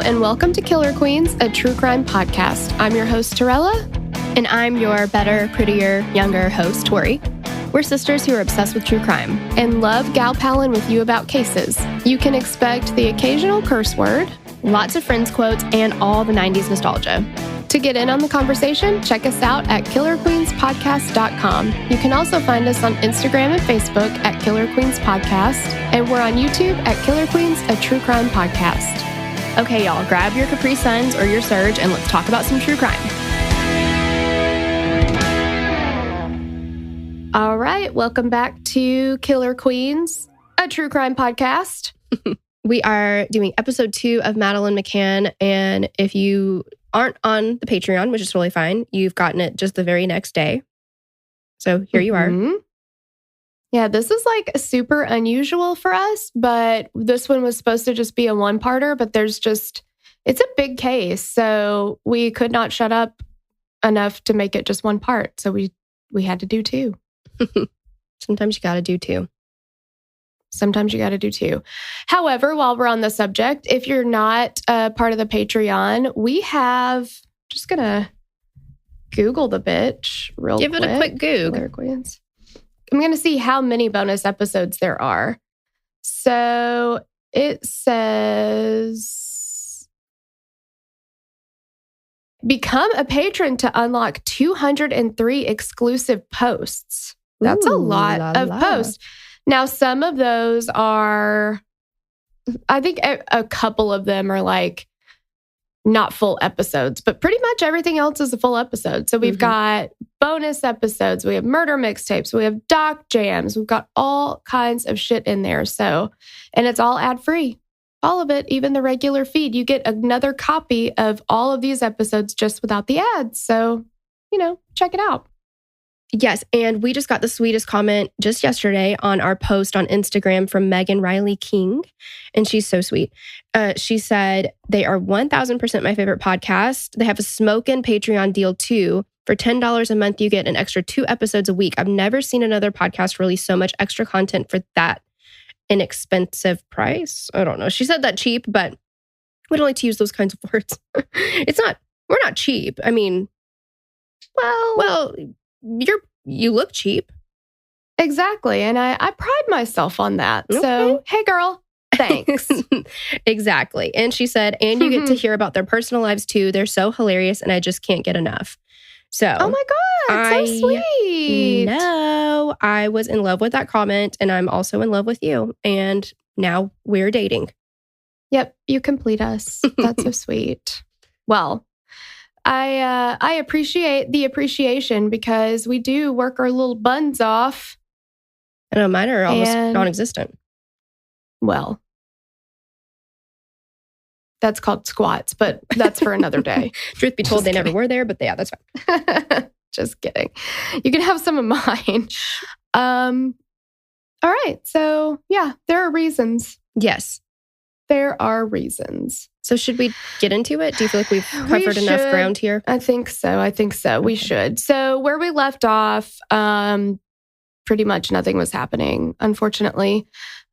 and welcome to Killer Queens, a true crime podcast. I'm your host, Torella. And I'm your better, prettier, younger host, Tori. We're sisters who are obsessed with true crime. And love gal-palin with you about cases. You can expect the occasional curse word, lots of Friends quotes, and all the 90s nostalgia. To get in on the conversation, check us out at killerqueenspodcast.com. You can also find us on Instagram and Facebook at Killer Queens Podcast, and we're on YouTube at Killer Queens, a true crime podcast. Okay, y'all, grab your Capri Suns or your Surge, and let's talk about some true crime. All right, welcome back to Killer Queens, a true crime podcast. We are doing episode 2 of Madeleine McCann, and if you aren't on the Patreon, which is totally fine, you've gotten it just the very next day. So here you are. Yeah, this is like super unusual for us, but this one was supposed to just be a one-parter, but it's a big case. So we could not shut up enough to make it just one part. So we had to do 2. Sometimes you got to do 2. Sometimes you got to do 2. However, while we're on the subject, if you're not part of the Patreon, we have, just going to Google the bitch real quick. Give it a quick Goog. Killer Queens. I'm going to see how many bonus episodes there are. So it says, become a patron to unlock 203 exclusive posts. That's a lot of posts. Now, some of those are, I think a couple of them are like not full episodes, but pretty much everything else is a full episode. So we've got bonus episodes, we have murder mixtapes, we have doc jams, we've got all kinds of shit in there. So, and it's all ad free. All of it, even the regular feed. You get another copy of all of these episodes just without the ads. So, check it out. Yes, and we just got the sweetest comment just yesterday on our post on Instagram from Megan Riley King, and she's so sweet. She said, they are 1,000% my favorite podcast. They have a smokin' Patreon deal too. For $10 a month, you get an extra 2 episodes a week. I've never seen another podcast release so much extra content for that inexpensive price. I don't know. She said that cheap, but we don't like to use those kinds of words. We're not cheap. I mean, well, you look cheap. Exactly. And I pride myself on that. Okay. So, hey girl, thanks. Exactly. And she said, and you get to hear about their personal lives too. They're so hilarious and I just can't get enough. So, oh my God, so sweet. No, I was in love with that comment and I'm also in love with you. And now we're dating. Yep. You complete us. That's so sweet. Well, I appreciate the appreciation because we do work our little buns off. I know mine are almost non-existent. Well, that's called squats, but that's for another day. Truth be told, they never were there, but yeah, that's fine. Just kidding. You can have some of mine. All right. So yeah, there are reasons. Yes. There are reasons. So should we get into it? Do you feel like we've covered enough ground here? I think so. Okay. We should. So where we left off, pretty much nothing was happening, unfortunately.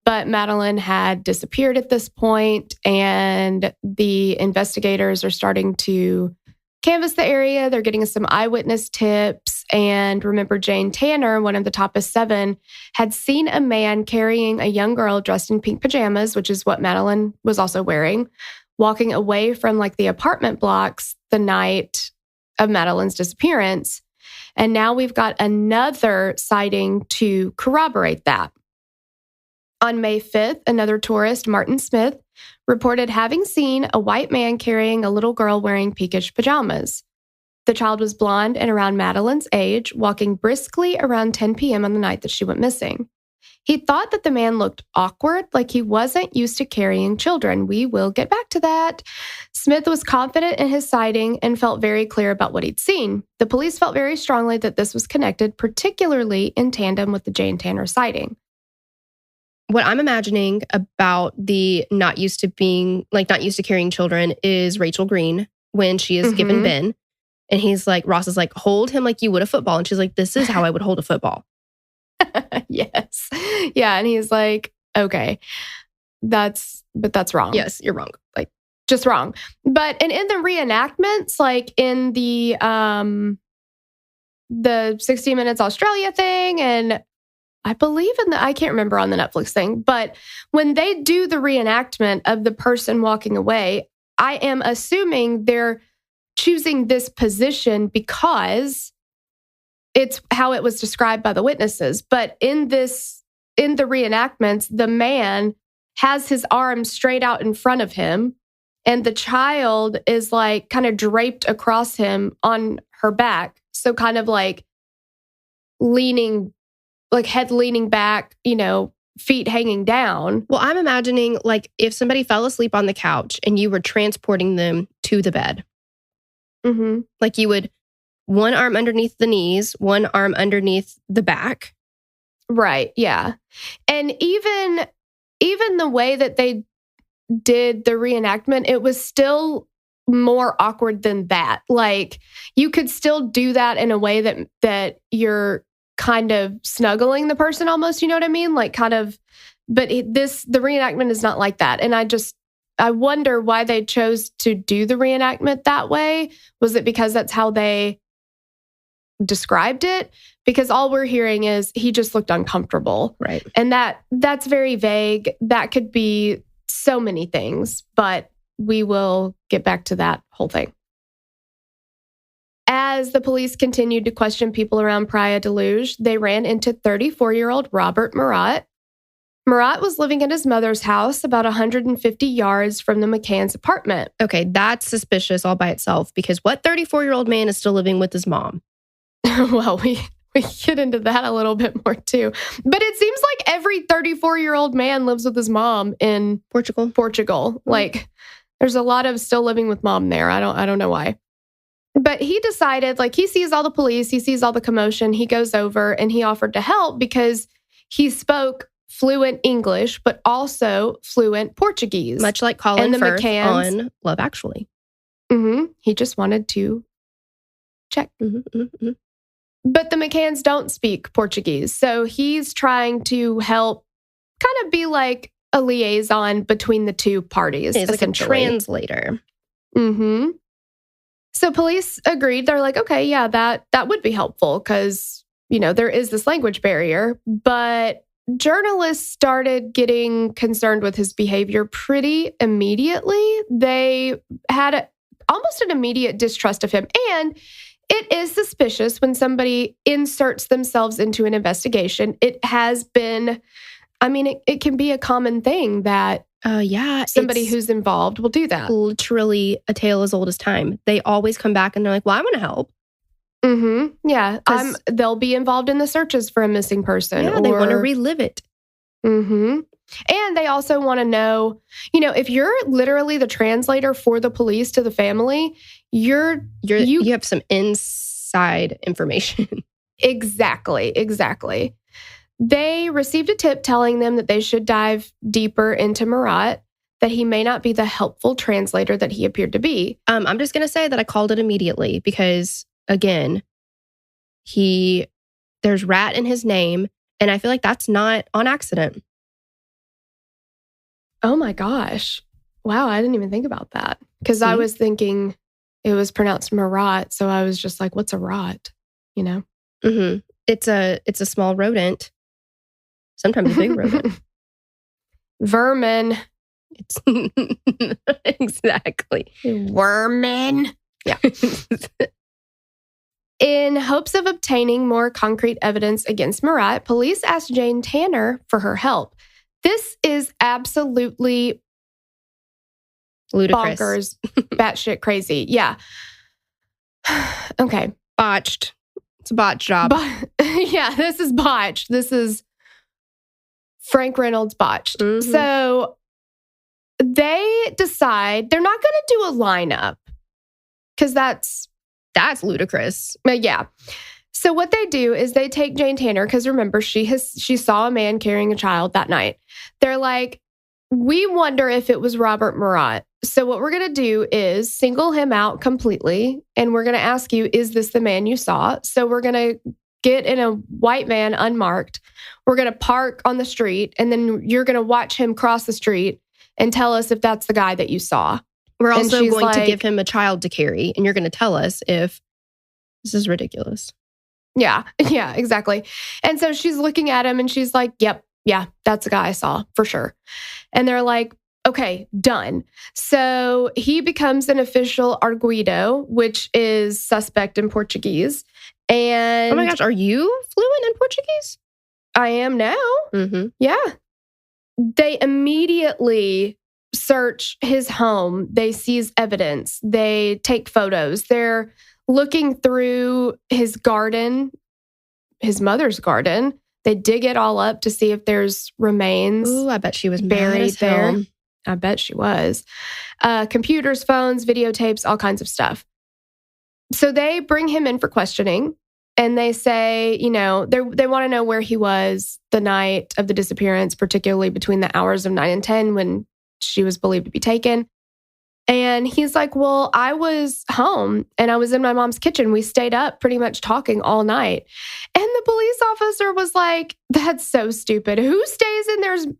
But Madeleine had disappeared at this point, and the investigators are starting to canvass the area. They're getting some eyewitness tips. And remember, Jane Tanner, one of the toppest 7, had seen a man carrying a young girl dressed in pink pajamas, which is what Madeleine was also wearing, walking away from like the apartment blocks the night of Madeleine's disappearance. And now we've got another sighting to corroborate that. On May 5th, another tourist, Martin Smith, reported having seen a white man carrying a little girl wearing pinkish pajamas. The child was blonde and around Madeleine's age, walking briskly around 10 p.m. on the night that she went missing. He thought that the man looked awkward, like he wasn't used to carrying children. We will get back to that. Smith was confident in his sighting and felt very clear about what he'd seen. The police felt very strongly that this was connected, particularly in tandem with the Jane Tanner sighting. What I'm imagining about the not used to carrying children is Rachel Green when she is given Ben. And he's like, Ross is like, hold him like you would a football. And she's like, this is how I would hold a football. Yes. Yeah. And he's like, okay, that's wrong. Yes, you're wrong. Like, just wrong. But and in the reenactments, like in the 60 Minutes Australia thing, and I believe I can't remember on the Netflix thing, but when they do the reenactment of the person walking away, I am assuming they're choosing this position because it's how it was described by the witnesses. But in the reenactments, the man has his arms straight out in front of him, and the child is like kind of draped across him on her back. So kind of like leaning, like head leaning back, feet hanging down. Well, I'm imagining like if somebody fell asleep on the couch and you were transporting them to the bed. Mm-hmm. Like you would one arm underneath the knees, one arm underneath the back. Right, yeah. And even the way that they did the reenactment, it was still more awkward than that. Like you could still do that in a way that you're kind of snuggling the person almost, you know what I mean? Like kind of, but the reenactment is not like that. And I wonder why they chose to do the reenactment that way. Was it because that's how they described it? Because all we're hearing is he just looked uncomfortable. Right. And that's very vague. That could be so many things, but we will get back to that whole thing. As the police continued to question people around Praia da Luz, they ran into 34-year-old Robert Murat. Murat was living in his mother's house about 150 yards from the McCann's apartment. Okay, that's suspicious all by itself, because what 34-year-old man is still living with his mom? Well, we get into that a little bit more too. But it seems like every 34-year-old man lives with his mom in Portugal. Mm-hmm. Like there's a lot of still living with mom there. I don't know why. But he decided, like, he sees all the police, he sees all the commotion, he goes over and he offered to help because he spoke fluent English, but also fluent Portuguese. Much like Colin Firth McCanns, on Love Actually. Mm-hmm, he just wanted to check. Mm-hmm, mm-hmm. But the McCanns don't speak Portuguese. So he's trying to help kind of be like a liaison between the two parties. He's like a translator. Mm-hmm. So police agreed. They're like, okay, yeah, that would be helpful because, there is this language barrier. But journalists started getting concerned with his behavior pretty immediately. They had almost an immediate distrust of him. And it is suspicious when somebody inserts themselves into an investigation. It has been, it can be a common thing that somebody who's involved will do that. Literally a tale as old as time. They always come back and they're like, well, I want to help. Mm-hmm. Yeah. They'll be involved in the searches for a missing person. Yeah, they want to relive it. Mm-hmm. And they also want to know, if you're literally the translator for the police to the family, you have some inside information. Exactly. They received a tip telling them that they should dive deeper into Murat, that he may not be the helpful translator that he appeared to be. I'm just going to say that I called it immediately because, again, there's rat in his name, and I feel like that's not on accident. Oh my gosh. Wow, I didn't even think about that. Because I was thinking it was pronounced Murat, so I was just like, what's a rot? Mm-hmm. It's a small rodent. Sometimes a big rodent. Vermin. It's exactly. Vermin. Yeah. In hopes of obtaining more concrete evidence against Murat, police asked Jane Tanner for her help. This is absolutely ludicrous. Bonkers, batshit crazy. Yeah. Okay. Botched. It's a botched job. Yeah, this is botched. This is Frank Reynolds botched. Mm-hmm. So they decide they're not going to do a lineup because that's ludicrous. Yeah. So what they do is they take Jane Tanner, because remember, she saw a man carrying a child that night. They're like, we wonder if it was Robert Murat. So what we're going to do is single him out completely. And we're going to ask you, is this the man you saw? So we're going to get in a white van unmarked. We're going to park on the street. And then you're going to watch him cross the street and tell us if that's the guy that you saw. We're And also she's going to like- give him a child to carry, and you're going to tell us if this is ridiculous. Yeah, exactly. And so she's looking at him and she's like, yep, yeah, that's the guy I saw for sure. And they're like, okay, done. So he becomes an official arguido, which is suspect in Portuguese. And Oh my gosh, are you fluent in Portuguese? I am now. Mm-hmm. Yeah. They immediately search his home. They seize evidence. They take photos. They're looking through his garden, his mother's garden. They dig it all up to see if there's remains. Ooh, I bet she was buried there. hell. I bet she was. Computers, phones, videotapes, all kinds of stuff. So they bring him in for questioning. And they say, you know, they want to know where he was the night of the disappearance, particularly between the hours of 9 and 10 when she was believed to be taken. And he's like, well, I was home and I was in my mom's kitchen. We stayed up pretty much talking all night. And the police officer was like, that's so stupid. Who stays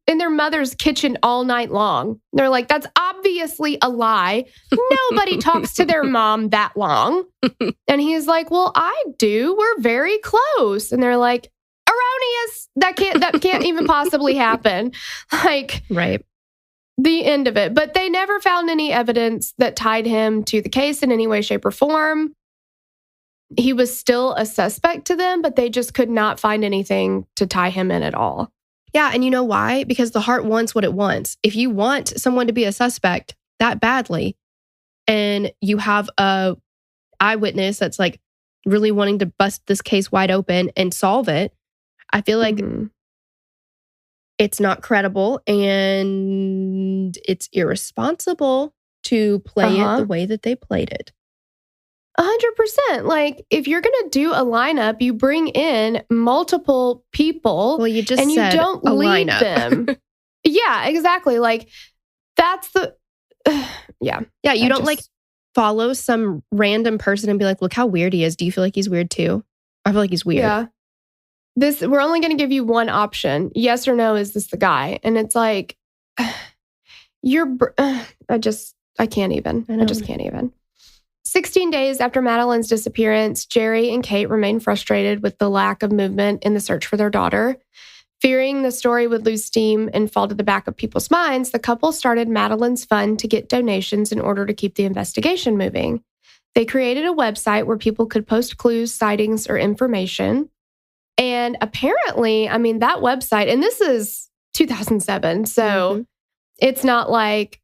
in their mother's kitchen all night long? And they're like, that's obviously a lie. Nobody talks to their mom that long. And he's like, well, I do. We're very close. And they're like, erroneous. That can't even possibly happen. Like, Right. The end of it. But they never found any evidence that tied him to the case in any way, shape, or form. He was still a suspect to them, but they just could not find anything to tie him in at all. Yeah, and you know why? Because the heart wants what it wants. If you want someone to be a suspect that badly, and you have a eyewitness that's like really wanting to bust this case wide open and solve it, I feel like it's not credible and it's irresponsible to play it the way that they played it. 100%. Like, if you're going to do a lineup, you bring in multiple people. Well, you just and said you don't a leave lineup. them. Yeah, exactly. Like, that's the... yeah. Yeah, you don't like follow some random person and be like, look how weird he is. Do you feel like he's weird too? I feel like he's weird. Yeah. We're only going to give you one option. Yes or no, is this the guy? And it's like, I can't even. I just can't even. 16 days after Madeleine's disappearance, Jerry and Kate remain frustrated with the lack of movement in the search for their daughter. Fearing the story would lose steam and fall to the back of people's minds, the couple started Madeleine's Fund to get donations in order to keep the investigation moving. They created a website where people could post clues, sightings, or information. And apparently, I mean, that website, and this is 2007, so it's not like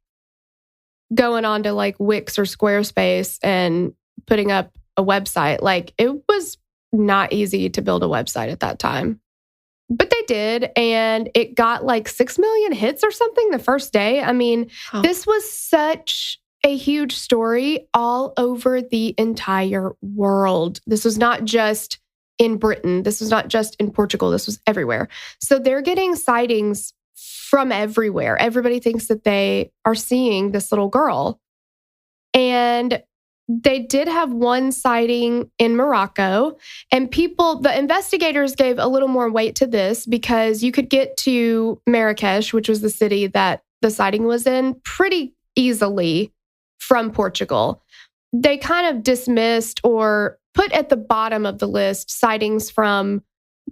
going on to like Wix or Squarespace and putting up a website. Like, it was not easy to build a website at that time. But they did, and it got like 6 million hits or something the first day. I mean, This was such a huge story all over the entire world. This was not just in Britain. This was not just in Portugal. This was everywhere. So they're getting sightings from everywhere. Everybody thinks that they are seeing this little girl. And they did have one sighting in Morocco. And the investigators gave a little more weight to this because you could get to Marrakesh, which was the city that the sighting was in, pretty easily from Portugal. They kind of dismissed or put at the bottom of the list sightings from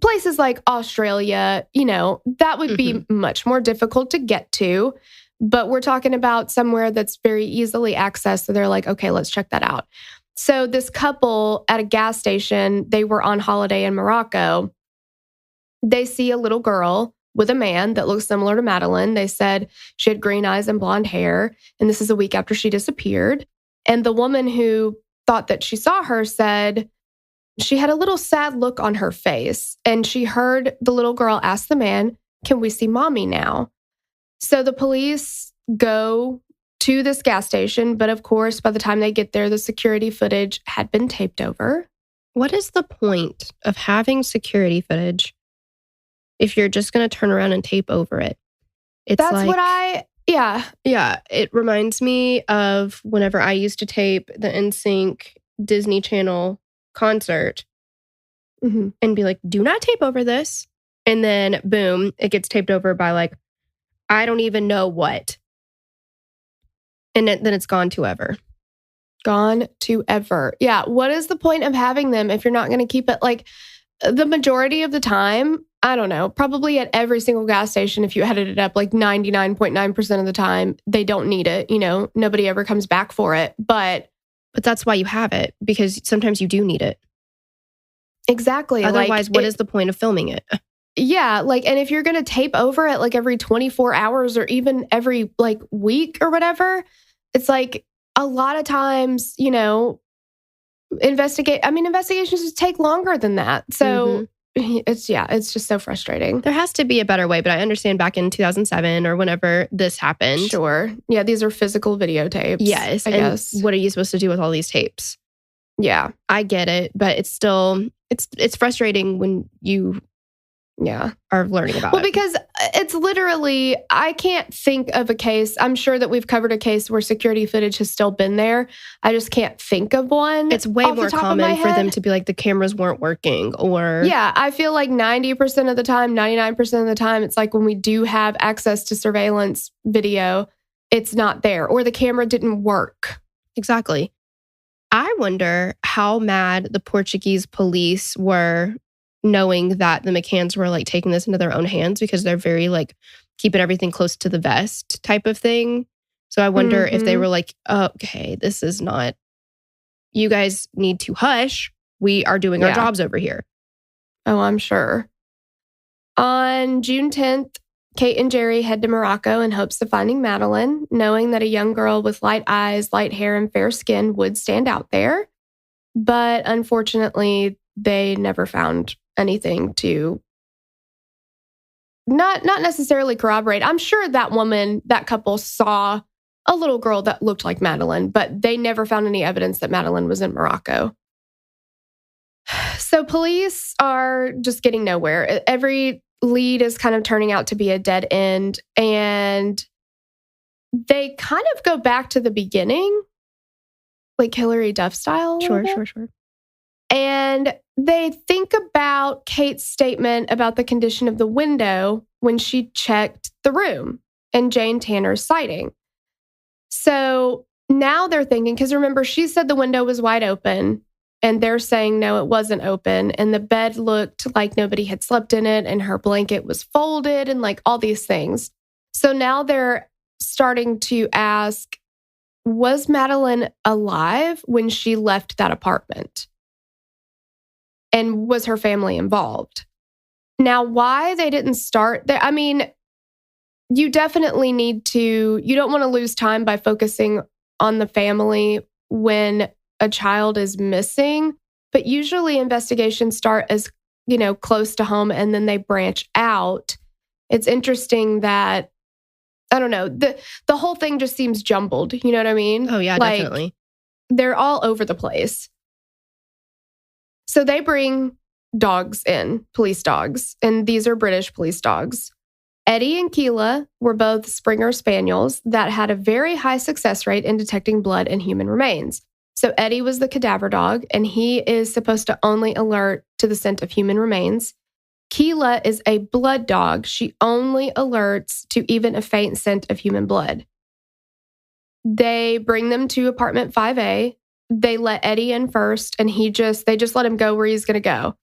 places like Australia. You know, that would be much more difficult to get to. But we're talking about somewhere that's very easily accessed. So they're like, okay, let's check that out. So this couple at a gas station, they were on holiday in Morocco. They see a little girl with a man that looks similar to Madeleine. They said she had green eyes and blonde hair. And this is a week after she disappeared. And the woman who thought that she saw her said she had a little sad look on her face. And she heard the little girl ask the man, can we see mommy now? So the police go to this gas station. But of course, by the time they get there, the security footage had been taped over. What is the point of having security footage if you're just going to turn around and tape over it? Yeah, it reminds me of whenever I used to tape the NSYNC Disney Channel concert and be like, do not tape over this. And then boom, it gets taped over by like, I don't even know what. And then it's gone to ever. Gone to ever. Yeah. What is the point of having them if you're not going to keep it? Like, the majority of the time, I don't know, probably at every single gas station, if you added it up, like 99.9% of the time, they don't need it. You know, nobody ever comes back for it. But that's why you have it, because sometimes you do need it. Exactly. Otherwise, what is the point of filming it? Yeah. Like, and if you're going to tape over it like every 24 hours or even every like week or whatever, it's like a lot of times, you know, investigations just take longer than that. So it's just so frustrating. There has to be a better way, but I understand back in 2007 or whenever this happened. Sure. Yeah, these are physical videotapes. Yes. I guess. What are you supposed to do with all these tapes? Yeah. I get it, but it's still, it's frustrating when you are learning about it. Well, because it's literally, I can't think of a case. I'm sure that we've covered a case where security footage has still been there. I just can't think of one. It's way more common for them to be like the cameras weren't working or... Yeah, I feel like 90% of the time, 99% of the time, it's like when we do have access to surveillance video, it's not there or the camera didn't work. Exactly. I wonder how mad the Portuguese police were knowing that the McCanns were like taking this into their own hands, because they're very like keeping everything close to the vest type of thing. So I wonder if they were like, okay, this is not, you guys need to hush. We are doing our jobs over here. Oh, I'm sure. On June 10th, Kate and Jerry head to Morocco in hopes of finding Madeleine, knowing that a young girl with light eyes, light hair, and fair skin would stand out there. But unfortunately, they never found anything to not necessarily corroborate. I'm sure that couple saw a little girl that looked like Madeleine, but they never found any evidence that Madeleine was in Morocco. So police are just getting nowhere. Every lead is kind of turning out to be a dead end, and they kind of go back to the beginning, like Hillary Duff style. Sure. And they think about Kate's statement about the condition of the window when she checked the room and Jane Tanner's sighting. So now they're thinking, because remember, she said the window was wide open, and they're saying, no, it wasn't open. And the bed looked like nobody had slept in it, and her blanket was folded, and like all these things. So now they're starting to ask, was Madeleine alive when she left that apartment? And was her family involved? Now, why they didn't start there? I mean, you definitely need to, you don't want to lose time by focusing on the family when a child is missing. But usually investigations start as, you know, close to home and then they branch out. It's interesting that, I don't know, the whole thing just seems jumbled. You know what I mean? Oh, yeah, like, definitely. They're all over the place. So they bring dogs in, police dogs, and these are British police dogs. Eddie and Keela were both Springer Spaniels that had a very high success rate in detecting blood and human remains. So Eddie was the cadaver dog, and he is supposed to only alert to the scent of human remains. Keela is a blood dog. She only alerts to even a faint scent of human blood. They bring them to apartment 5A. They let Eddie in first, and they just let him go where he's going to go.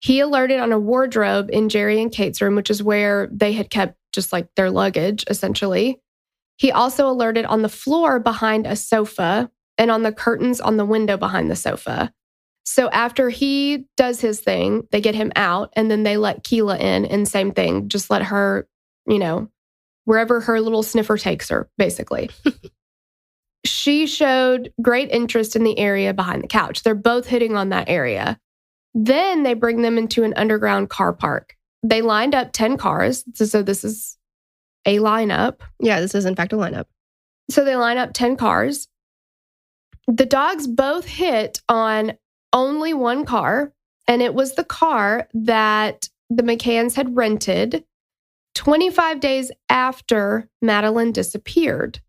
He alerted on a wardrobe in Jerry and Kate's room, which is where they had kept just like their luggage, essentially. He also alerted on the floor behind a sofa and on the curtains on the window behind the sofa. So after he does his thing, they get him out, and then they let Keela in, and same thing, just let her, you know, wherever her little sniffer takes her, basically. She showed great interest in the area behind the couch. They're both hitting on that area. Then they bring them into an underground car park. They lined up 10 cars. So this is a lineup. Yeah, this is in fact a lineup. So they line up 10 cars. The dogs both hit on only one car, and it was the car that the McCanns had rented 25 days after Madeleine disappeared.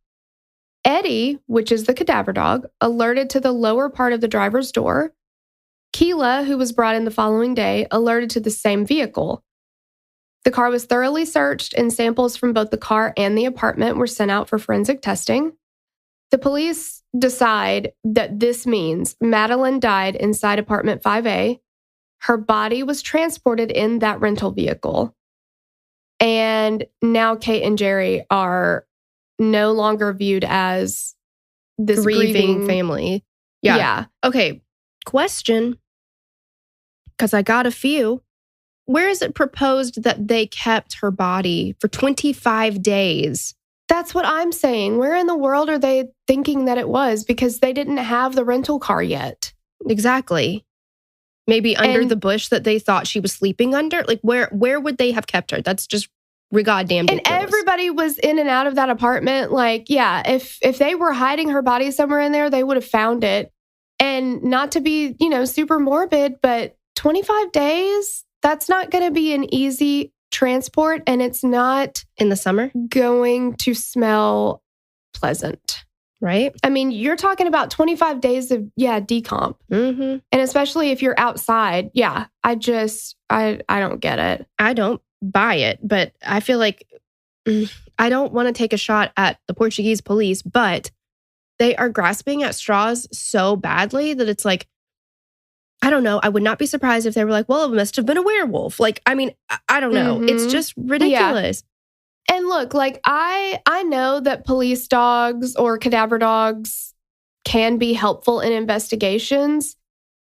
Eddie, which is the cadaver dog, alerted to the lower part of the driver's door. Keela, who was brought in the following day, alerted to the same vehicle. The car was thoroughly searched, and samples from both the car and the apartment were sent out for forensic testing. The police decide that this means Madeleine died inside apartment 5A. Her body was transported in that rental vehicle. And now Kate and Jerry are no longer viewed as this grieving family. Yeah. Okay. Question, because I got a few. Where is it proposed that they kept her body for 25 days? That's what I'm saying. Where in the world are they thinking that it was? Because they didn't have the rental car yet. Exactly. Maybe under the bush that they thought she was sleeping under? Like, where would they have kept her? That's just goddamn ridiculous. And everybody was in and out of that apartment. Like, yeah, if they were hiding her body somewhere in there, they would have found it. And not to be, super morbid, but 25 days, that's not going to be an easy transport. And it's not in the summer going to smell pleasant. Right? I mean, you're talking about 25 days of, decomp. Mm-hmm. And especially if you're outside. Yeah, I don't get it. I don't buy it, but I feel like I don't want to take a shot at the Portuguese police, but they are grasping at straws so badly that it's like, I don't know. I would not be surprised if they were like, well, it must have been a werewolf. Like, I mean, I don't know. Mm-hmm. It's just ridiculous. Yeah. And look, like I know that police dogs or cadaver dogs can be helpful in investigations,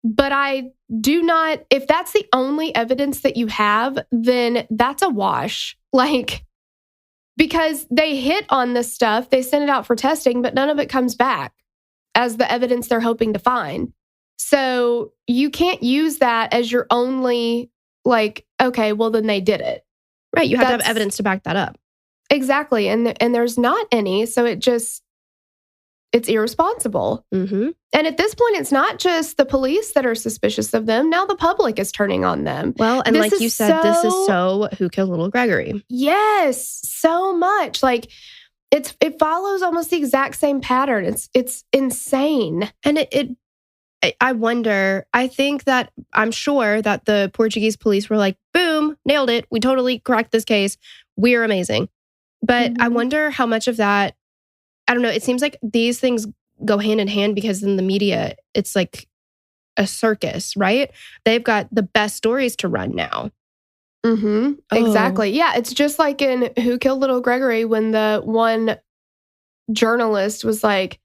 but I do not, if that's the only evidence that you have, then that's a wash. Like, because they hit on this stuff, they send it out for testing, but none of it comes back as the evidence they're hoping to find. So you can't use that as your only, like, okay, well, then they did it. Right. You have to have evidence to back that up. Exactly. And there's not any. So it's irresponsible. Mm-hmm. And at this point, it's not just the police that are suspicious of them. Now the public is turning on them. Well, and like you said, this is so Who Killed Little Gregory. Yes, so much. Like it follows almost the exact same pattern. It's insane. And I wonder, I'm sure that the Portuguese police were like, boom, nailed it. We totally cracked this case. We're amazing. But I wonder how much of that, I don't know. It seems like these things go hand in hand because in the media, it's like a circus, right? They've got the best stories to run now. Mm-hmm. Oh. Exactly. Yeah. It's just like in Who Killed Little Gregory when the one journalist was like,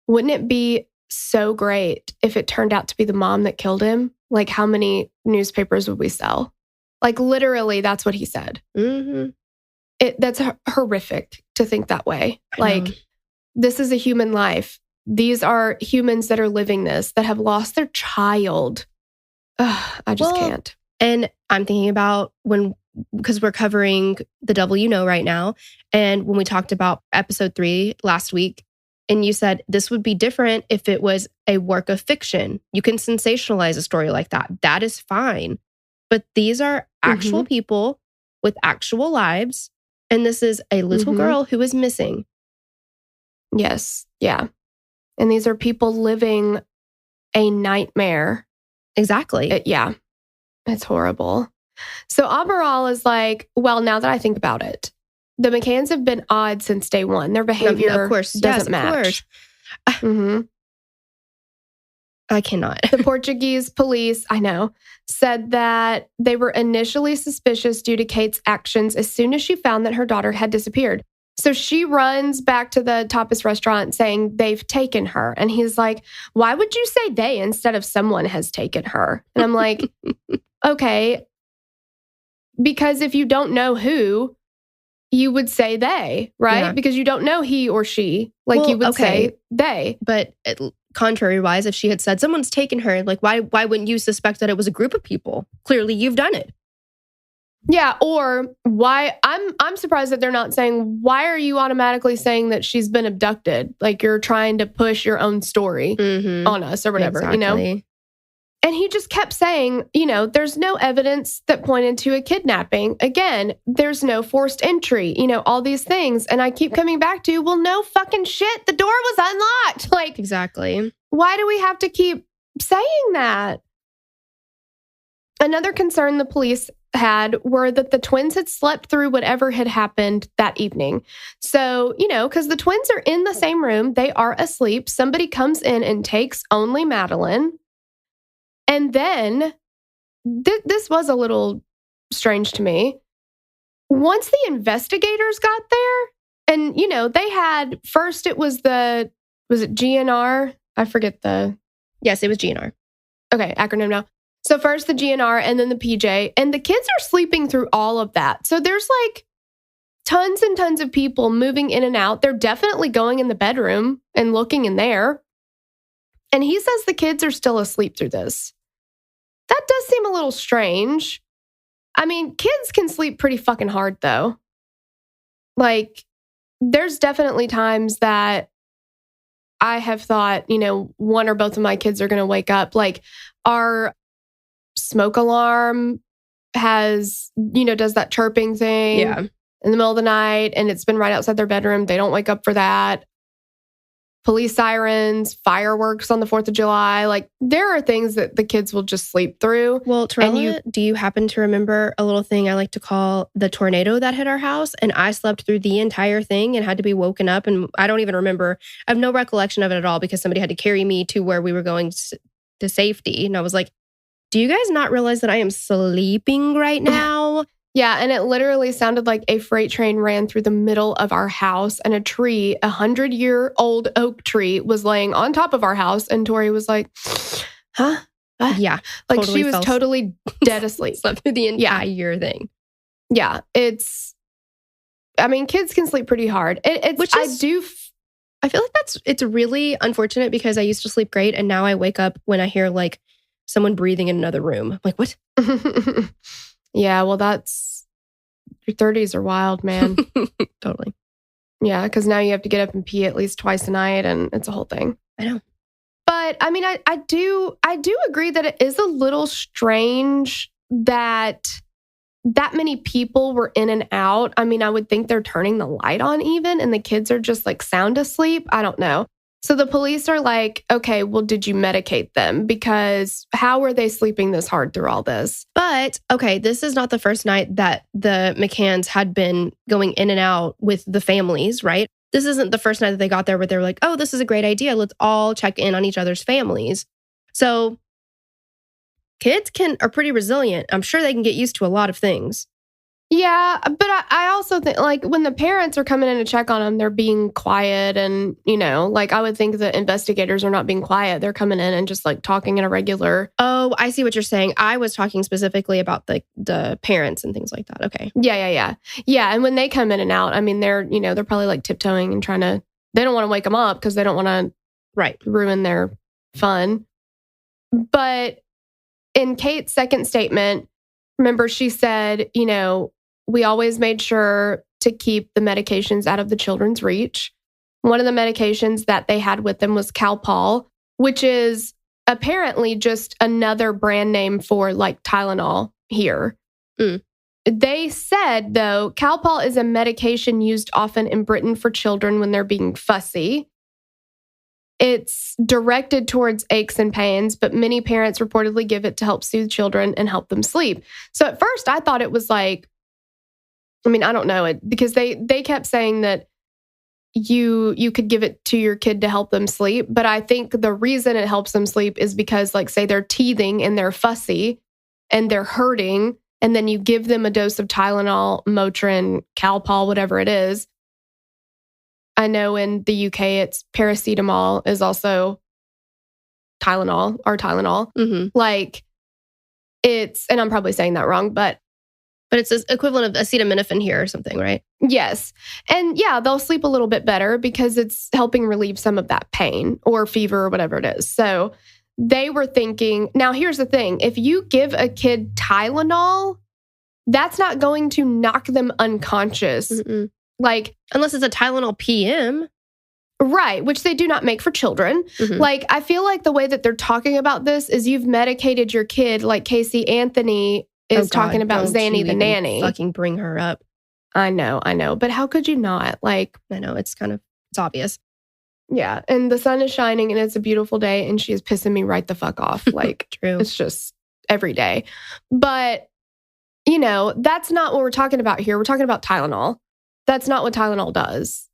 wouldn't it be so great if it turned out to be the mom that killed him? Like, how many newspapers would we sell? Like, literally, that's what he said. Mm-hmm. That's horrific to think that way. Like, this is a human life. These are humans that are living this, that have lost their child. Ugh, I just can't. And I'm thinking about because we're covering The Devil You Know right now. And when we talked about episode 3 last week, and you said this would be different if it was a work of fiction. You can sensationalize a story like that. That is fine. But these are actual people with actual lives. And this is a little girl who is missing. Yes. Yeah. And these are people living a nightmare. Exactly. Yeah. It's horrible. So Amaral is like, well, now that I think about it, the McCanns have been odd since day one. Their behavior of course. doesn't match. I cannot. The Portuguese police, I know, said that they were initially suspicious due to Kate's actions as soon as she found that her daughter had disappeared. So she runs back to the tapas restaurant saying they've taken her. And he's like, why would you say they instead of someone has taken her? And I'm like, okay, because if you don't know who, you would say they, right? Yeah. Because you don't know he or she. Like, you would say they. But contrary-wise, if she had said someone's taken her, like, why wouldn't you suspect that it was a group of people? Clearly, you've done it. Yeah, or why? I'm surprised that they're not saying, why are you automatically saying that she's been abducted? Like, you're trying to push your own story on us or whatever, exactly. you know? And he just kept saying, there's no evidence that pointed to a kidnapping. Again, there's no forced entry, all these things. And I keep coming back to, well, no fucking shit. The door was unlocked. Like, exactly. Why do we have to keep saying that? Another concern the police had were that the twins had slept through whatever had happened that evening. So, because the twins are in the same room, they are asleep. Somebody comes in and takes only Madeleine. And then this was a little strange to me. Once the investigators got there, and, they had, first it was was it GNR? I forget Yes, it was GNR. Okay, acronym now. So first the GNR and then the PJ, and the kids are sleeping through all of that. So there's like tons and tons of people moving in and out. They're definitely going in the bedroom and looking in there. And he says the kids are still asleep through this. That does seem a little strange. I mean, kids can sleep pretty fucking hard though. Like, there's definitely times that I have thought, one or both of my kids are going to wake up. Like, our smoke alarm does that chirping thing in the middle of the night, and it's been right outside their bedroom. They don't wake up for that. Police sirens, fireworks on the 4th of July. Like, there are things that the kids will just sleep through. Well, Torella, do you happen to remember a little thing I like to call the tornado that hit our house? And I slept through the entire thing and had to be woken up. And I don't even remember. I have no recollection of it at all because somebody had to carry me to where we were going to safety. And I was like, do you guys not realize that I am sleeping right now? Yeah, and it literally sounded like a freight train ran through the middle of our house, and a tree, 100-year-old oak tree, was laying on top of our house. And Tori was like, huh? Yeah. Like, she was totally dead asleep. Slept through the entire thing. Yeah, kids can sleep pretty hard. I feel like it's really unfortunate because I used to sleep great, and now I wake up when I hear like someone breathing in another room. I'm like, what? Yeah, well, your 30s are wild, man. Totally. Yeah, because now you have to get up and pee at least twice a night, and it's a whole thing. I know. But I mean, I do agree that it is a little strange that many people were in and out. I mean, I would think they're turning the light on even, and the kids are just like sound asleep. I don't know. So the police are like, okay, well, did you medicate them? Because how were they sleeping this hard through all this? But, okay, this is not the first night that the McCanns had been going in and out with the families, right? This isn't the first night that they got there where they were like, oh, this is a great idea. Let's all check in on each other's families. So kids are pretty resilient. I'm sure they can get used to a lot of things. Yeah, but I also think, like, when the parents are coming in to check on them, they're being quiet. And, like, I would think the investigators are not being quiet. They're coming in and just, like, talking in a regular... Oh, I see what you're saying. I was talking specifically about the parents and things like that. Okay. Yeah. Yeah, and when they come in and out, I mean, they're probably, like, tiptoeing and trying to... They don't want to wake them up because they don't want to ruin their fun. But in Kate's second statement, remember, she said, we always made sure to keep the medications out of the children's reach. One of the medications that they had with them was Calpol, which is apparently just another brand name for like Tylenol here. They said, though, Calpol is a medication used often in Britain for children when they're being fussy. It's directed towards aches and pains, but many parents reportedly give it to help soothe children and help them sleep. So at first I thought it was like, I mean, I don't know it because they kept saying that you could give it to your kid to help them sleep. But I think the reason it helps them sleep is because, like, say they're teething and they're fussy and they're hurting, and then you give them a dose of Tylenol, Motrin, Calpol, whatever it is. I know in the UK, it's paracetamol is also Tylenol or Tylenol. Mm-hmm. Like, and I'm probably saying that wrong, but it's the equivalent of acetaminophen here or something, right? Yes. And yeah, they'll sleep a little bit better because it's helping relieve some of that pain or fever or whatever it is. So they were thinking, now here's the thing. If you give a kid Tylenol, that's not going to knock them unconscious. Mm-mm. Like, unless it's a Tylenol PM. Right, which they do not make for children. Mm-hmm. Like, I feel like the way that they're talking about this is you've medicated your kid, like Casey Anthony is talking about Zanny the nanny. Fucking bring her up. I know. But how could you not? Like, I know, it's obvious. Yeah, and the sun is shining and it's a beautiful day and she is pissing me right the fuck off. Like, True. It's just every day. But that's not what we're talking about here. We're talking about Tylenol. That's not what Tylenol does.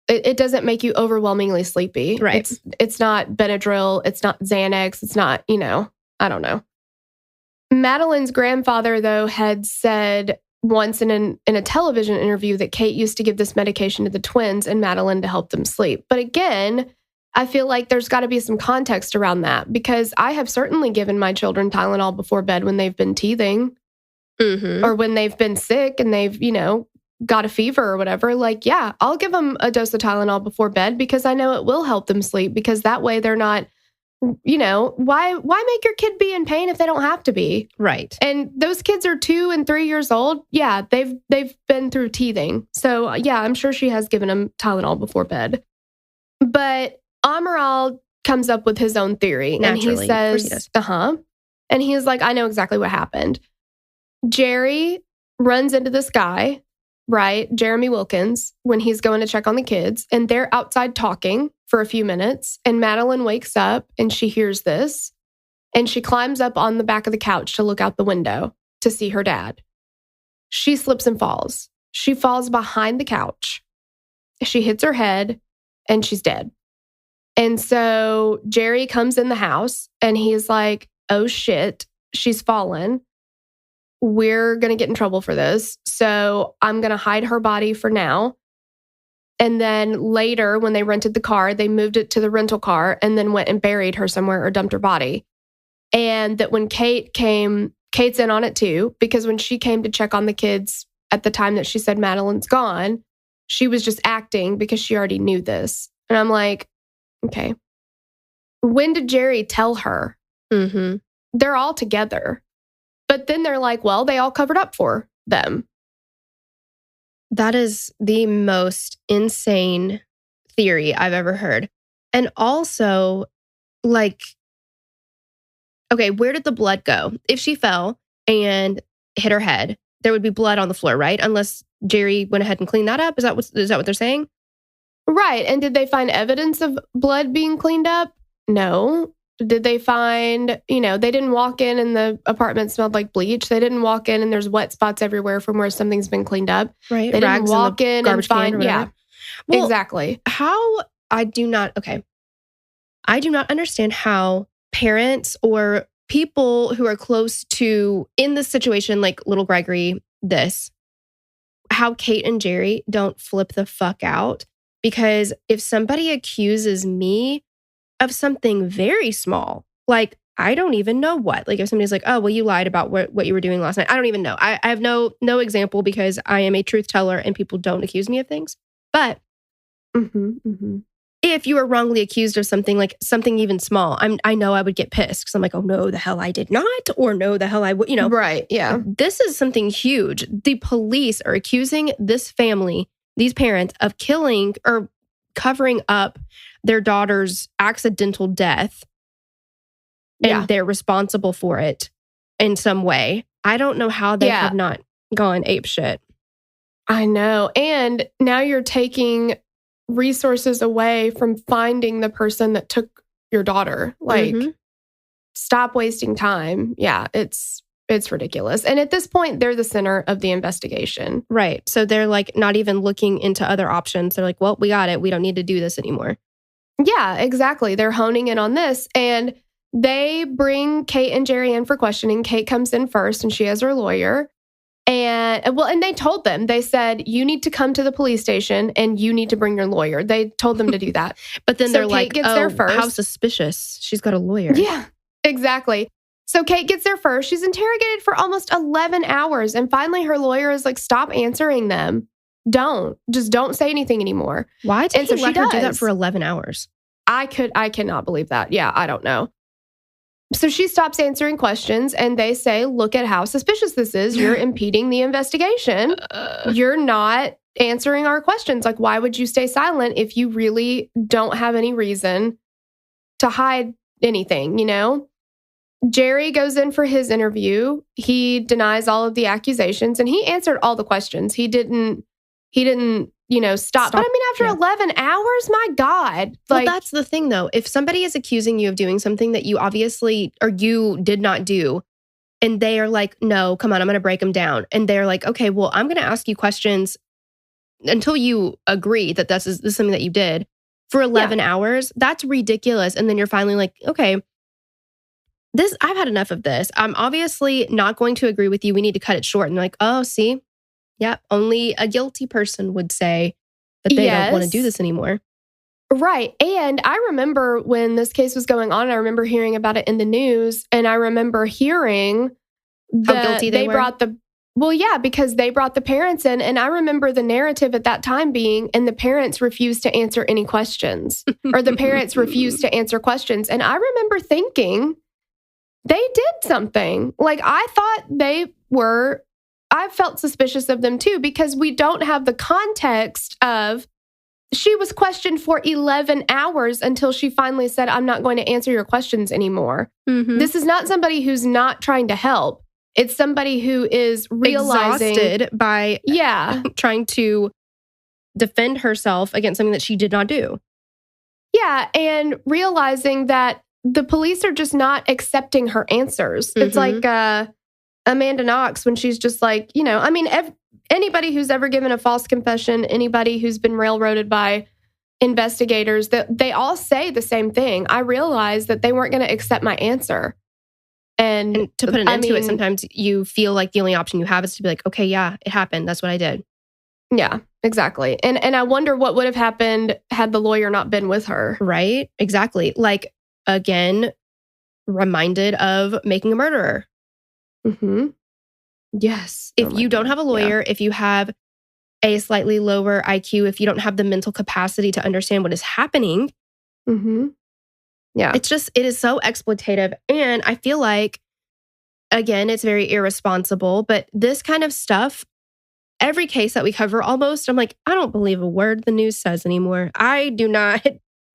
It doesn't make you overwhelmingly sleepy. Right. It's not Benadryl. It's not Xanax. It's not, I don't know. Madeleine's grandfather, though, had said once in a television interview that Kate used to give this medication to the twins and Madeleine to help them sleep. But again, I feel like there's got to be some context around that, because I have certainly given my children Tylenol before bed when they've been teething or when they've been sick and they've, got a fever or whatever. Like, yeah, I'll give them a dose of Tylenol before bed because I know it will help them sleep, because that way they're not, why make your kid be in pain if they don't have to be? Right. And those kids are 2 and 3 years old. Yeah, they've been through teething. So yeah, I'm sure she has given them Tylenol before bed. But Amaral comes up with his own theory. Naturally, and he says, and he's like, I know exactly what happened. Jerry runs into this guy, right? Jeremy Wilkins, when he's going to check on the kids, and they're outside talking for a few minutes. And Madeleine wakes up and she hears this, and she climbs up on the back of the couch to look out the window to see her dad. She slips and falls. She falls behind the couch. She hits her head and she's dead. And so Jerry comes in the house and he's like, oh shit, she's fallen. We're going to get in trouble for this. So I'm going to hide her body for now. And then later, when they rented the car, they moved it to the rental car and then went and buried her somewhere or dumped her body. And that when Kate came, Kate's in on it too, because when she came to check on the kids at the time that she said Madeleine's gone, she was just acting because she already knew this. And I'm like, okay. When did Jerry tell her? They're all together. But then they're like, well, they all covered up for them. That is the most insane theory I've ever heard. And also, like, okay, where did the blood go? If she fell and hit her head, there would be blood on the floor, right? Unless Jerry went ahead and cleaned that up. Is that what they're saying? Right. And did they find evidence of blood being cleaned up? No. Did they find, they didn't walk in and the apartment smelled like bleach. They didn't walk in and there's wet spots everywhere from where something's been cleaned up. Right. They didn't walk in and find, well, exactly. I do not understand how parents or people who are close to, in this situation, like little Gregory, how Kate and Jerry don't flip the fuck out. Because if somebody accuses me of something very small, like I don't even know what, like if somebody's like, oh, well, you lied about what you were doing last night. I don't even know. I have no example because I am a truth teller and people don't accuse me of things. But if you are wrongly accused of something, like something even small, I know I would get pissed because I'm like, oh, no, the hell I did not, or no, the hell I would, Right, yeah. This is something huge. The police are accusing this family, these parents, of killing or covering up their daughter's accidental death. And they're responsible for it in some way. I don't know how they have not gone apeshit. I know. And now you're taking resources away from finding the person that took your daughter. Like, stop wasting time. Yeah, it's ridiculous. And at this point, they're the center of the investigation. Right. So they're like not even looking into other options. They're like, well, we got it. We don't need to do this anymore. Yeah, exactly. They're honing in on this. And they bring Kate and Jerry in for questioning. Kate comes in first and she has her lawyer. And they told them, they said, you need to come to the police station and you need to bring your lawyer. They told them to do that. But then so they're Kate like, gets there first. How suspicious. She's got a lawyer. Yeah, exactly. So Kate gets there first. She's interrogated for almost 11 hours. And finally, her lawyer is like, stop answering them. Don't say anything anymore. Why did he let her do that for 11 hours? I cannot believe that. Yeah, I don't know. So she stops answering questions and they say, look at how suspicious this is. You're impeding the investigation. You're not answering our questions. Like, why would you stay silent if you really don't have any reason to hide anything, Jerry goes in for his interview. He denies all of the accusations and he answered all the questions. He didn't, stop. But I mean, after 11 hours, my God. Well, that's the thing, though. If somebody is accusing you of doing something that you obviously or you did not do, And they are like, no, come on, I'm going to break them down. And they're like, okay, well, I'm going to ask you questions until you agree that this is something that you did for 11 hours. That's ridiculous. And then you're finally like, okay, I've had enough of this. I'm obviously not going to agree with you. We need to cut it short. And like, oh, see, only a guilty person would say that they don't want to do this anymore. Right. And I remember when this case was going on, I remember hearing about it in the news, and I remember hearing how guilty they were. Because they brought the parents in, and I remember the narrative at that time being, and the parents refused to answer any questions, or the parents refused to answer questions. And I remember thinking they did something. Like, I felt suspicious of them too, because we don't have the context of, she was questioned for 11 hours until she finally said, I'm not going to answer your questions anymore. Mm-hmm. This is not somebody who's not trying to help. It's somebody who is realizing... exhausted by trying to defend herself against something that she did not do. Yeah, and realizing that the police are just not accepting her answers. Mm-hmm. It's like Amanda Knox, when she's just like, anybody who's ever given a false confession, anybody who's been railroaded by investigators, that they all say the same thing. I realized that they weren't going to accept my answer. And to put an end to it, sometimes you feel like the only option you have is to be like, okay, yeah, it happened. That's what I did. Yeah, exactly. And I wonder what would have happened had the lawyer not been with her. Right? Exactly. Like, again, reminded of Making a Murderer. Mm-hmm. Yes. If you don't have a lawyer, if you have a slightly lower IQ, if you don't have the mental capacity to understand what is happening, it is so exploitative. And I feel like, again, it's very irresponsible, but this kind of stuff, every case that we cover almost, I'm like, I don't believe a word the news says anymore. I do not.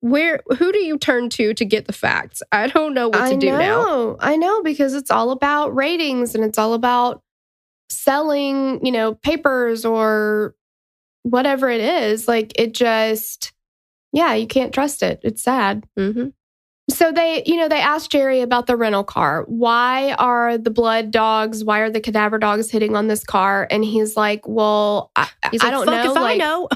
Who do you turn to get the facts? I don't know what to do now. I know, because it's all about ratings, and it's all about selling, papers or whatever it is. Like, it just, you can't trust it. It's sad. Mm-hmm. So they asked Jerry about the rental car. Why are the why are the cadaver dogs hitting on this car? And he's like, well, I don't know. If I know.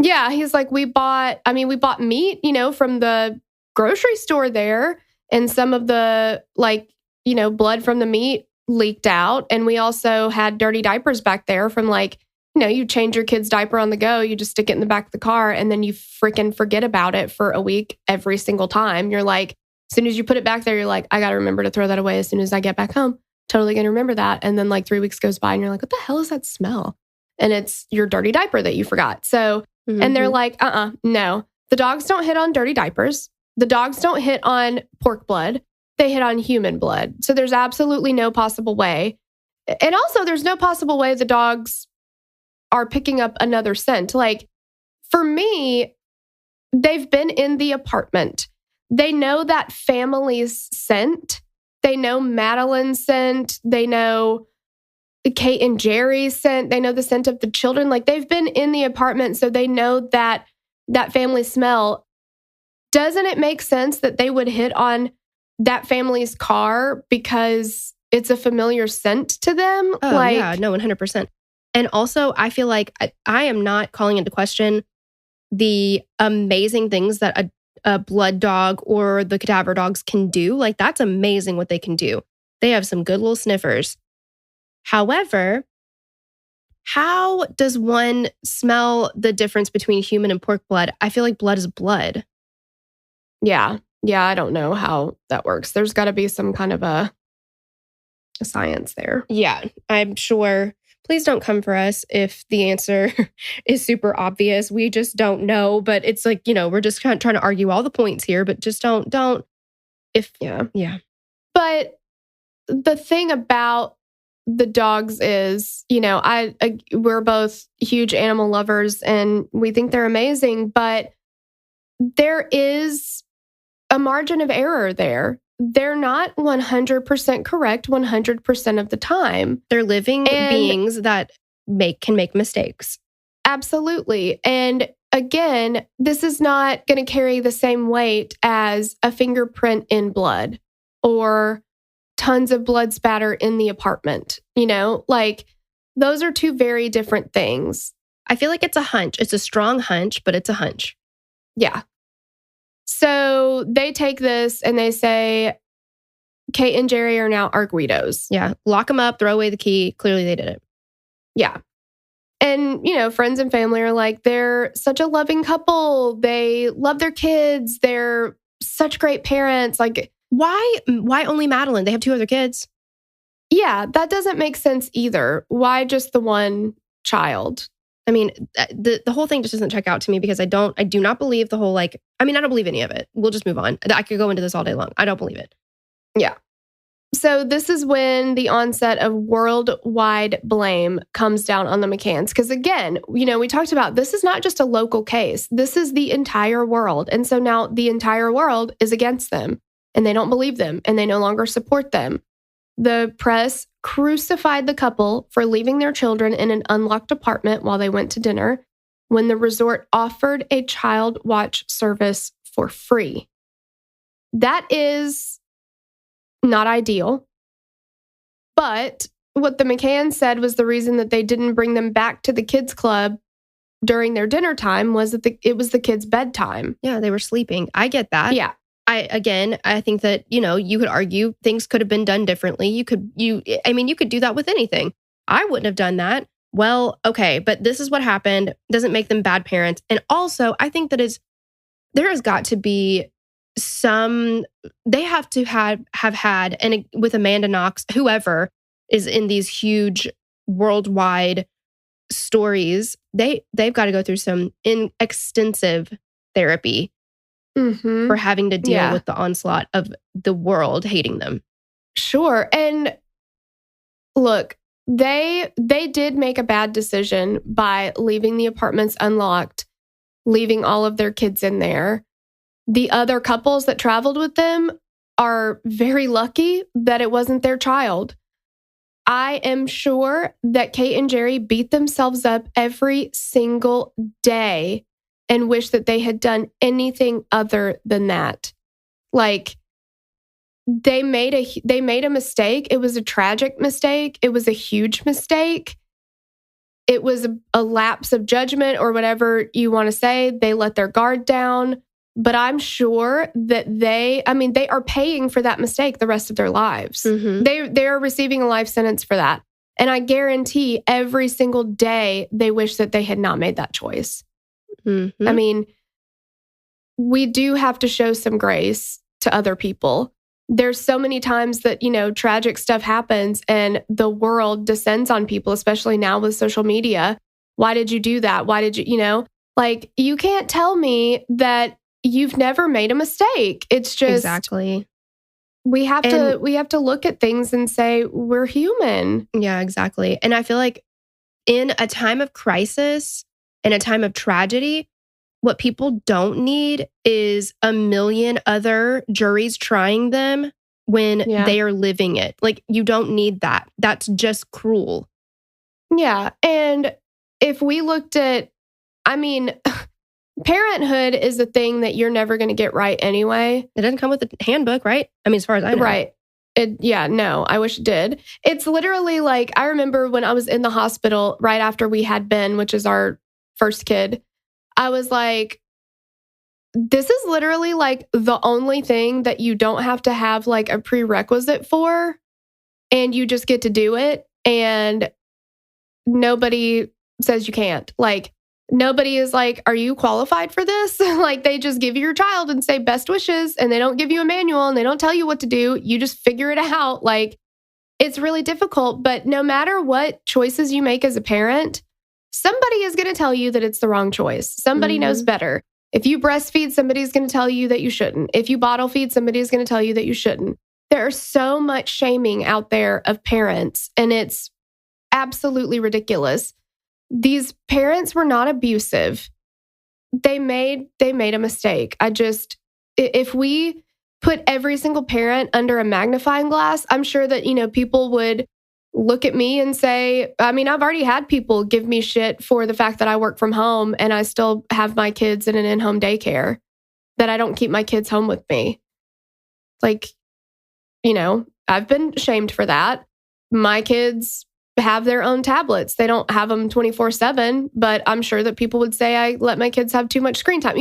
Yeah, he's like, we bought meat, from the grocery store there, and some of the blood from the meat leaked out. And we also had dirty diapers back there from you change your kid's diaper on the go, you just stick it in the back of the car, and then you freaking forget about it for a week every single time. You're like, as soon as you put it back there, you're like, I got to remember to throw that away as soon as I get back home. Totally going to remember that. And then 3 weeks goes by and you're like, what the hell is that smell? And it's your dirty diaper that you forgot. So, and they're like, no, the dogs don't hit on dirty diapers. The dogs don't hit on pork blood. They hit on human blood. So there's absolutely no possible way. And also, there's no possible way the dogs are picking up another scent. Like, for me, they've been in the apartment. They know that family's scent. They know Madeleine's scent. They know Kate and Jerry's scent. They know the scent of the children. Like, they've been in the apartment, so they know that family smell. Doesn't it make sense that they would hit on that family's car because it's a familiar scent to them? Oh, yeah, no, 100%. And also, I feel like I am not calling into question the amazing things that a blood dog or the cadaver dogs can do. Like, that's amazing what they can do. They have some good little sniffers. However, how does one smell the difference between human and pork blood? I feel like blood is blood. Yeah, I don't know how that works. There's got to be some kind of a science there. Yeah, I'm sure. Please don't come for us if the answer is super obvious. We just don't know. But it's like, we're just kind of trying to argue all the points here, but just don't. Yeah. But the thing about the dogs is, we're both huge animal lovers and we think they're amazing, but there is a margin of error there. They're not 100% correct 100% of the time. They're living beings that can make mistakes. Absolutely. And again, this is not going to carry the same weight as a fingerprint in blood or tons of blood spatter in the apartment. Like those are two very different things. I feel like it's a hunch. It's a strong hunch, but it's a hunch. Yeah. So they take this and they say, Kate and Jerry are now Arguidos. Yeah. Lock them up, throw away the key. Clearly they did it. Yeah. And, friends and family are like, they're such a loving couple. They love their kids. They're such great parents. Like, why only Madeleine? They have 2 other kids. Yeah, that doesn't make sense either. Why just the one child? I mean, the whole thing just doesn't check out to me because I do not believe the whole, I don't believe any of it. We'll just move on. I could go into this all day long. I don't believe it. Yeah. So this is when the onset of worldwide blame comes down on the McCanns. Because again, we talked about this is not just a local case. This is the entire world. And so now the entire world is against them and they don't believe them and they no longer support them. The press crucified the couple for leaving their children in an unlocked apartment while they went to dinner when the resort offered a child watch service for free. That is not ideal. But what the McCanns said was the reason that they didn't bring them back to the kids' club during their dinner time was that it was the kids' bedtime. Yeah, they were sleeping. I get that. Yeah. I think that, you could argue things could have been done differently. You could do that with anything. I wouldn't have done that. Well, okay, but this is what happened. Doesn't make them bad parents. And also, I think that there has got to be they have to have had, and with Amanda Knox, whoever is in these huge worldwide stories, they've got to go through some extensive therapy for having to deal with the onslaught of the world hating them. Sure. And look, they did make a bad decision by leaving the apartments unlocked, leaving all of their kids in there. The other couples that traveled with them are very lucky that it wasn't their child. I am sure that Kate and Jerry beat themselves up every single day and wish that they had done anything other than that. Like, they made a mistake. It was a tragic mistake. It was a huge mistake. It was a lapse of judgment or whatever you want to say. They let their guard down. But I'm sure that they are paying for that mistake the rest of their lives. Mm-hmm. They are receiving a life sentence for that. And I guarantee every single day they wish that they had not made that choice. Mm-hmm. I mean, we do have to show some grace to other people. There's so many times that, tragic stuff happens and the world descends on people, especially now with social media. Why did you do that? Why did you, you can't tell me that you've never made a mistake. It's just exactly. We have to look at things and say we're human. Yeah, exactly. And I feel like in a time of crisis, in a time of tragedy, what people don't need is a million other juries trying them when they are living it. Like, you don't need that. That's just cruel. Yeah. And if we looked at, parenthood is a thing that you're never going to get right anyway. It doesn't come with a handbook, right? As far as I know. Right. No, I wish it did. It's literally like, I remember when I was in the hospital right after we had Ben, which is our first kid, I was like, this is literally like the only thing that you don't have to have like a prerequisite for, and you just get to do it. And nobody says you can't. Like, nobody is like, are you qualified for this? Like, they just give you your child and say best wishes, and they don't give you a manual and they don't tell you what to do. You just figure it out. Like, it's really difficult, but no matter what choices you make as a parent, somebody is going to tell you that it's the wrong choice. Somebody knows better. If you breastfeed, somebody's going to tell you that you shouldn't. If you bottle feed, somebody's going to tell you that you shouldn't. There's so much shaming out there of parents, and it's absolutely ridiculous. These parents were not abusive. They made a mistake. If we put every single parent under a magnifying glass, I'm sure that, people would look at me and say, I've already had people give me shit for the fact that I work from home and I still have my kids in an in-home daycare, that I don't keep my kids home with me. Like, I've been shamed for that. My kids have their own tablets. They don't have them 24/7, but I'm sure that people would say I let my kids have too much screen time.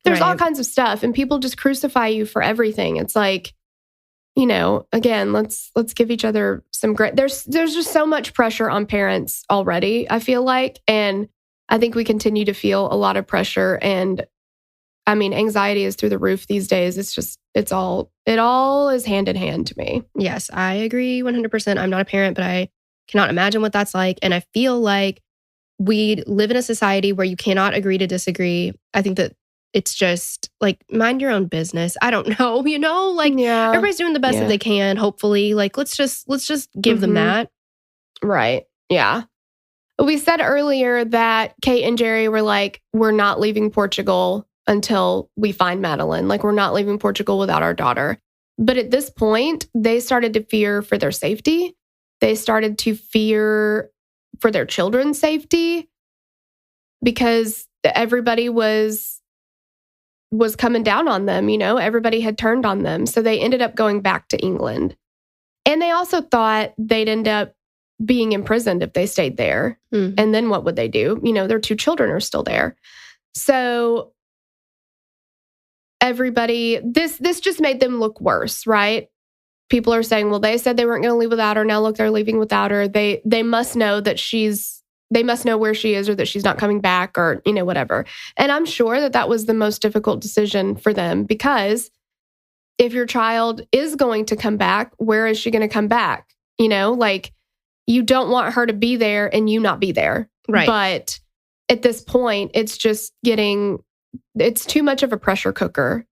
There's all kinds of stuff, and people just crucify you for everything. It's like, again, let's give each other some grace. There's just so much pressure on parents already, I feel like, and I think we continue to feel a lot of pressure. And I mean, anxiety is through the roof these days. It all is hand in hand to me. Yes, I agree 100%. I'm not a parent, but I cannot imagine what that's like. And I feel like we live in a society where you cannot agree to disagree. I think that it's just like, mind your own business. I don't know, everybody's doing the best that they can, hopefully. Like, let's just give them that. Right. Yeah. We said earlier that Kate and Jerry were like, we're not leaving Portugal until we find Madeleine. Like, we're not leaving Portugal without our daughter. But at this point, they started to fear for their safety. They started to fear for their children's safety because everybody was coming down on them. Everybody had turned on them. So they ended up going back to England. And they also thought they'd end up being imprisoned if they stayed there. And then what would they do? Their 2 children are still there. So everybody, this just made them look worse, right? People are saying, well, they said they weren't going to leave without her. Now look, they're leaving without her. They must know that they must know where she is, or that she's not coming back, or, whatever. And I'm sure that was the most difficult decision for them, because if your child is going to come back, where is she going to come back? Like, you don't want her to be there and you not be there. Right. But at this point, it's too much of a pressure cooker.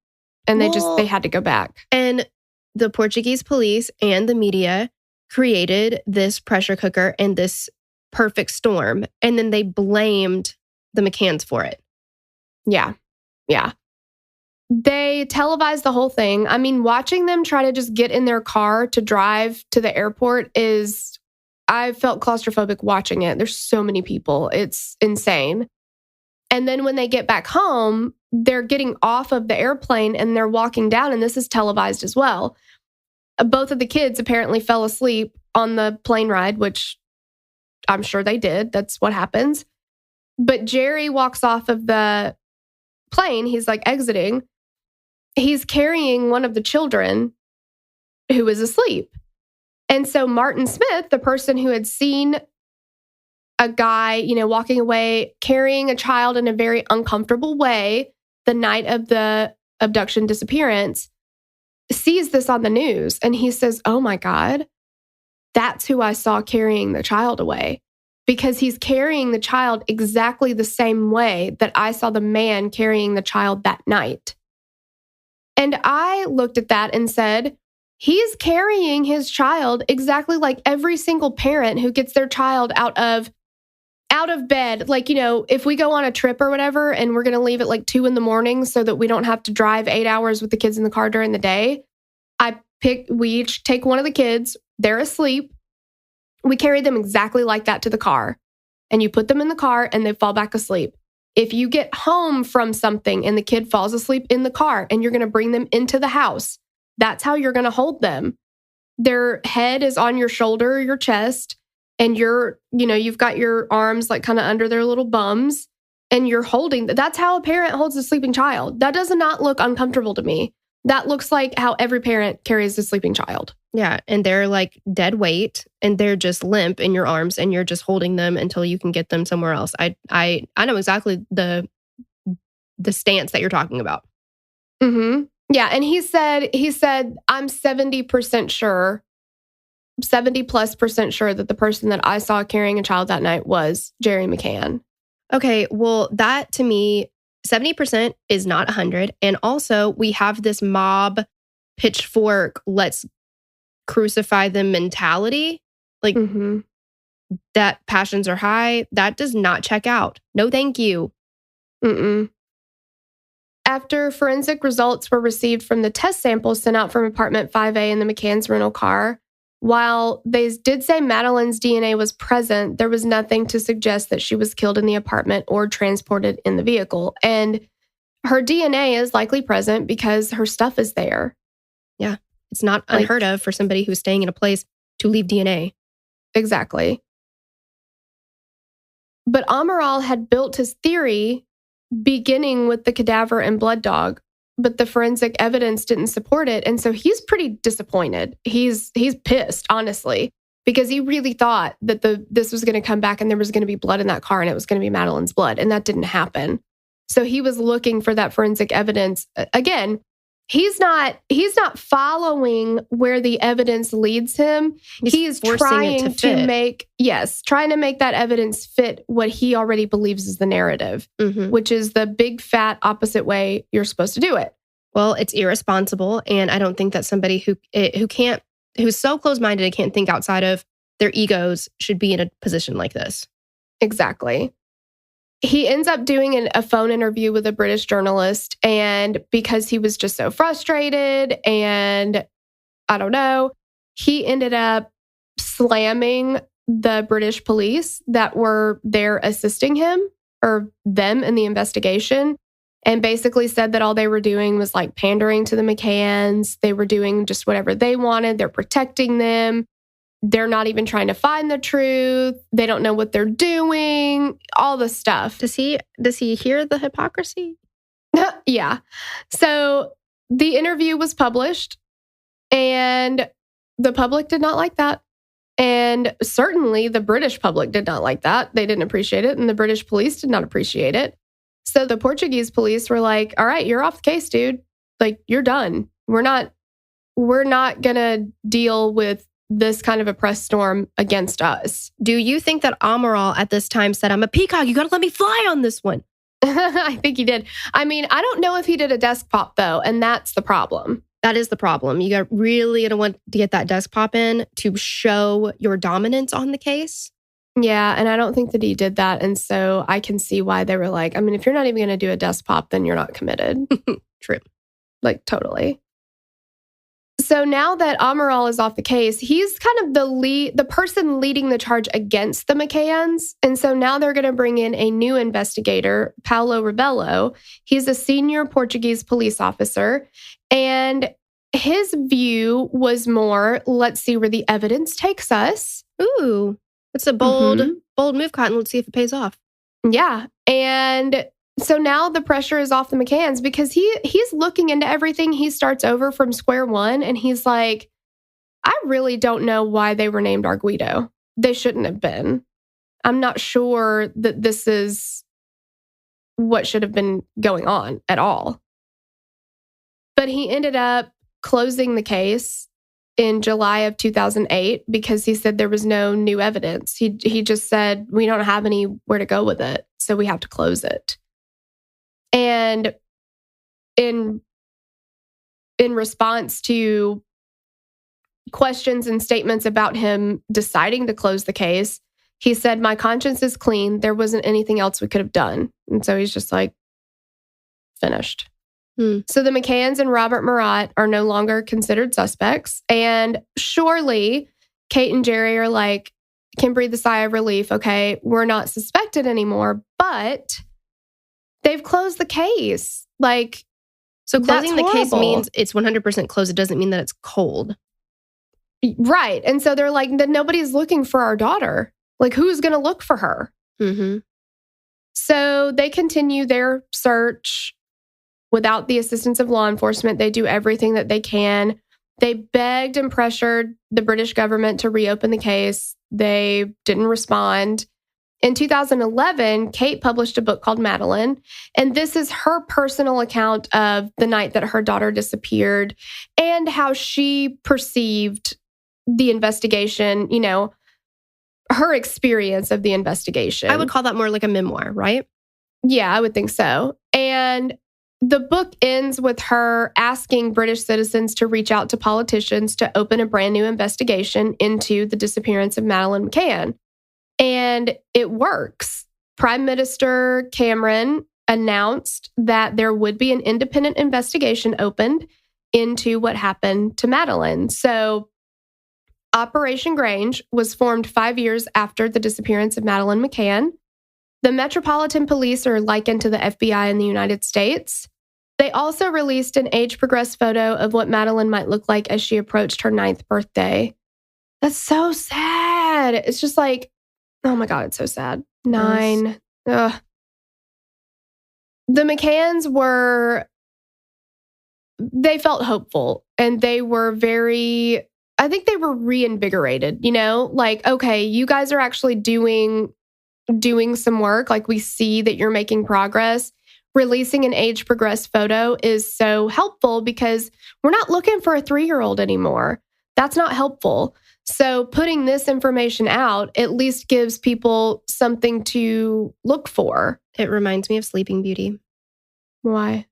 And they had to go back. And the Portuguese police and the media created this pressure cooker and this perfect storm. And then they blamed the McCanns for it. Yeah. Yeah. They televised the whole thing. I mean, watching them try to just get in their car to drive to the airport I felt claustrophobic watching it. There's so many people. It's insane. And then when they get back home, they're getting off of the airplane and they're walking down, and this is televised as well. Both of the kids apparently fell asleep on the plane ride, which I'm sure they did. That's what happens. But Jerry walks off of the plane. He's like exiting. He's carrying one of the children who is asleep. And so Martin Smith, the person who had seen a guy, walking away, carrying a child in a very uncomfortable way the night of the abduction disappearance, sees this on the news. And he says, oh my God, that's who I saw carrying the child away. Because he's carrying the child exactly the same way that I saw the man carrying the child that night. And I looked at that and said, he's carrying his child exactly like every single parent who gets their child out of bed. Like, if we go on a trip or whatever, and we're going to leave at like 2 a.m. so that we don't have to drive 8 hours with the kids in the car during the day. We each take one of the kids. They're asleep. We carry them exactly like that to the car. And you put them in the car and they fall back asleep. If you get home from something and the kid falls asleep in the car and you're going to bring them into the house, that's how you're going to hold them. Their head is on your shoulder or your chest, and you've got your arms like kind of under their little bums, and you're holding. That's how a parent holds a sleeping child. That does not look uncomfortable to me. That looks like how every parent carries a sleeping child. Yeah, and they're like dead weight, and they're just limp in your arms, and you're just holding them until you can get them somewhere else. I know exactly the stance that you're talking about. Mm-hmm. Yeah, and he said, I'm 70% sure, 70+% sure that the person that I saw carrying a child that night was Jerry McCann. Okay, well, that to me, 70% is not 100. And also, we have this mob pitchfork, let's crucify them mentality. Like, that passions are high. That does not check out. No, thank you. Mm-mm. After forensic results were received from the test samples sent out from apartment 5A in the McCann's rental car, while they did say Madeleine's DNA was present, there was nothing to suggest that she was killed in the apartment or transported in the vehicle. And her DNA is likely present because her stuff is there. Yeah. It's not unheard of for somebody who's staying in a place to leave DNA. Exactly. But Amaral had built his theory beginning with the cadaver and blood dog, but the forensic evidence didn't support it. And so he's pretty disappointed. He's pissed, honestly, because he really thought that this was going to come back and there was going to be blood in that car and it was going to be Madeleine's blood. And that didn't happen. So he was looking for that forensic evidence. Again, he's not following where the evidence leads him. He's trying to make that evidence fit what he already believes is the narrative, which is the big, fat, opposite way you're supposed to do it. Well, it's irresponsible. And I don't think that somebody who's so close-minded and can't think outside of their egos should be in a position like this. Exactly. He ends up doing a phone interview with a British journalist, and because he was just so frustrated and I don't know, he ended up slamming the British police that were there assisting him or them in the investigation, and basically said that all they were doing was like pandering to the McCanns. They were doing just whatever they wanted. They're protecting them. They're not even trying to find the truth. They don't know what they're doing. All this stuff. Does he hear the hypocrisy? Yeah. So the interview was published and the public did not like that. And certainly the British public did not like that. They didn't appreciate it. And the British police did not appreciate it. So the Portuguese police were like, all right, you're off the case, dude. Like, you're done. We're not going to deal with this kind of a press storm against us. Do you think that Amaral at this time said, I'm a peacock, you got to let me fly on this one? I think he did. I mean, I don't know if he did a desk pop, though, and that's the problem. That is the problem. You got really going to want to get that desk pop in to show your dominance on the case. Yeah, and I don't think that he did that. And so I can see why they were like, I mean, if you're not even going to do a desk pop, then you're not committed. True. Like, totally. So now that Amaral is off the case, he's kind of the person leading the charge against the McCanns. And so now they're going to bring in a new investigator, Paulo Rebelo. He's a senior Portuguese police officer. And his view was more, let's see where the evidence takes us. Ooh, that's a bold move, Cotton. Let's see if it pays off. Yeah. And so now the pressure is off the McCanns because he's looking into everything. He starts over from square one and he's like, I really don't know why they were named Arguido. They shouldn't have been. I'm not sure that this is what should have been going on at all. But he ended up closing the case in July of 2008 because he said there was no new evidence. He just said, we don't have anywhere to go with it, so we have to close it. And in response to questions and statements about him deciding to close the case, he said, my conscience is clean. There wasn't anything else we could have done. And so he's just like, finished. So the McCanns and Robert Murat are no longer considered suspects. And surely Kate and Jerry are like, can breathe a sigh of relief. Okay, we're not suspected anymore, but they've closed the case. Like, so closing the case means it's 100% closed. It doesn't mean that it's cold. Right. And so they're like, nobody's looking for our daughter. Like, who's going to look for her? Mm-hmm. So they continue their search without the assistance of law enforcement. They do everything that they can. They begged and pressured the British government to reopen the case. They didn't respond. In 2011, Kate published a book called Madeleine, and this is her personal account of the night that her daughter disappeared and how she perceived the investigation, you know, her experience of the investigation. I would call that more like a memoir, right? Yeah, I would think so. And the book ends with her asking British citizens to reach out to politicians to open a brand new investigation into the disappearance of Madeleine McCann. And it works. Prime Minister Cameron announced that there would be an independent investigation opened into what happened to Madeleine. So Operation Grange was formed 5 years after the disappearance of Madeleine McCann. The Metropolitan Police are likened to the FBI in the United States. They also released an age-progressed photo of what Madeleine might look like as she approached her 9th birthday. That's so sad. It's just like, oh my God, it's so sad. 9. Ugh. The McCanns they felt hopeful, and they were I think they were reinvigorated, like, okay, you guys are actually doing some work. Like, we see that you're making progress. Releasing an age-progressed photo is so helpful because we're not looking for a 3-year-old anymore. That's not helpful. So putting this information out at least gives people something to look for. It reminds me of Sleeping Beauty. Why?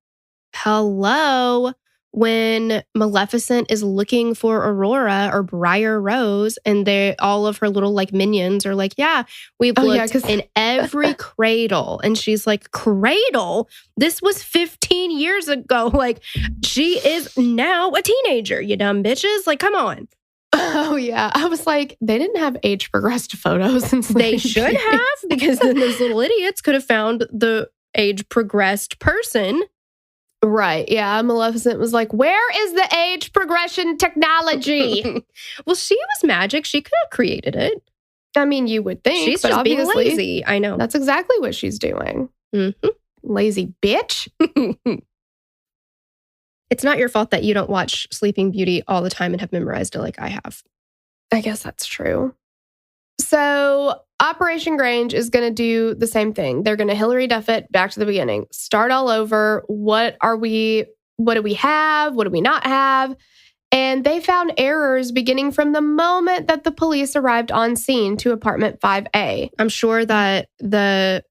Hello. When Maleficent is looking for Aurora or Briar Rose, and all of her little like minions are like, yeah, we've looked in every cradle. And she's like, cradle? This was 15 years ago. Like, she is now a teenager, you dumb bitches. Like, come on. Oh, yeah. I was like, they didn't have age-progressed photos. They should have, because then those little idiots could have found the age-progressed person. Right. Yeah. Maleficent was like, where is the age progression technology? Well, she was magic. She could have created it. I mean, you would think. She's just being lazy. I know. That's exactly what she's doing. Mm-hmm. Lazy bitch. It's not your fault that you don't watch Sleeping Beauty all the time and have memorized it like I have. I guess that's true. So Operation Grange is going to do the same thing. They're going to Hillary Duff it back to the beginning. Start all over. What do we have? What do we not have? And they found errors beginning from the moment that the police arrived on scene to apartment 5A. I'm sure that the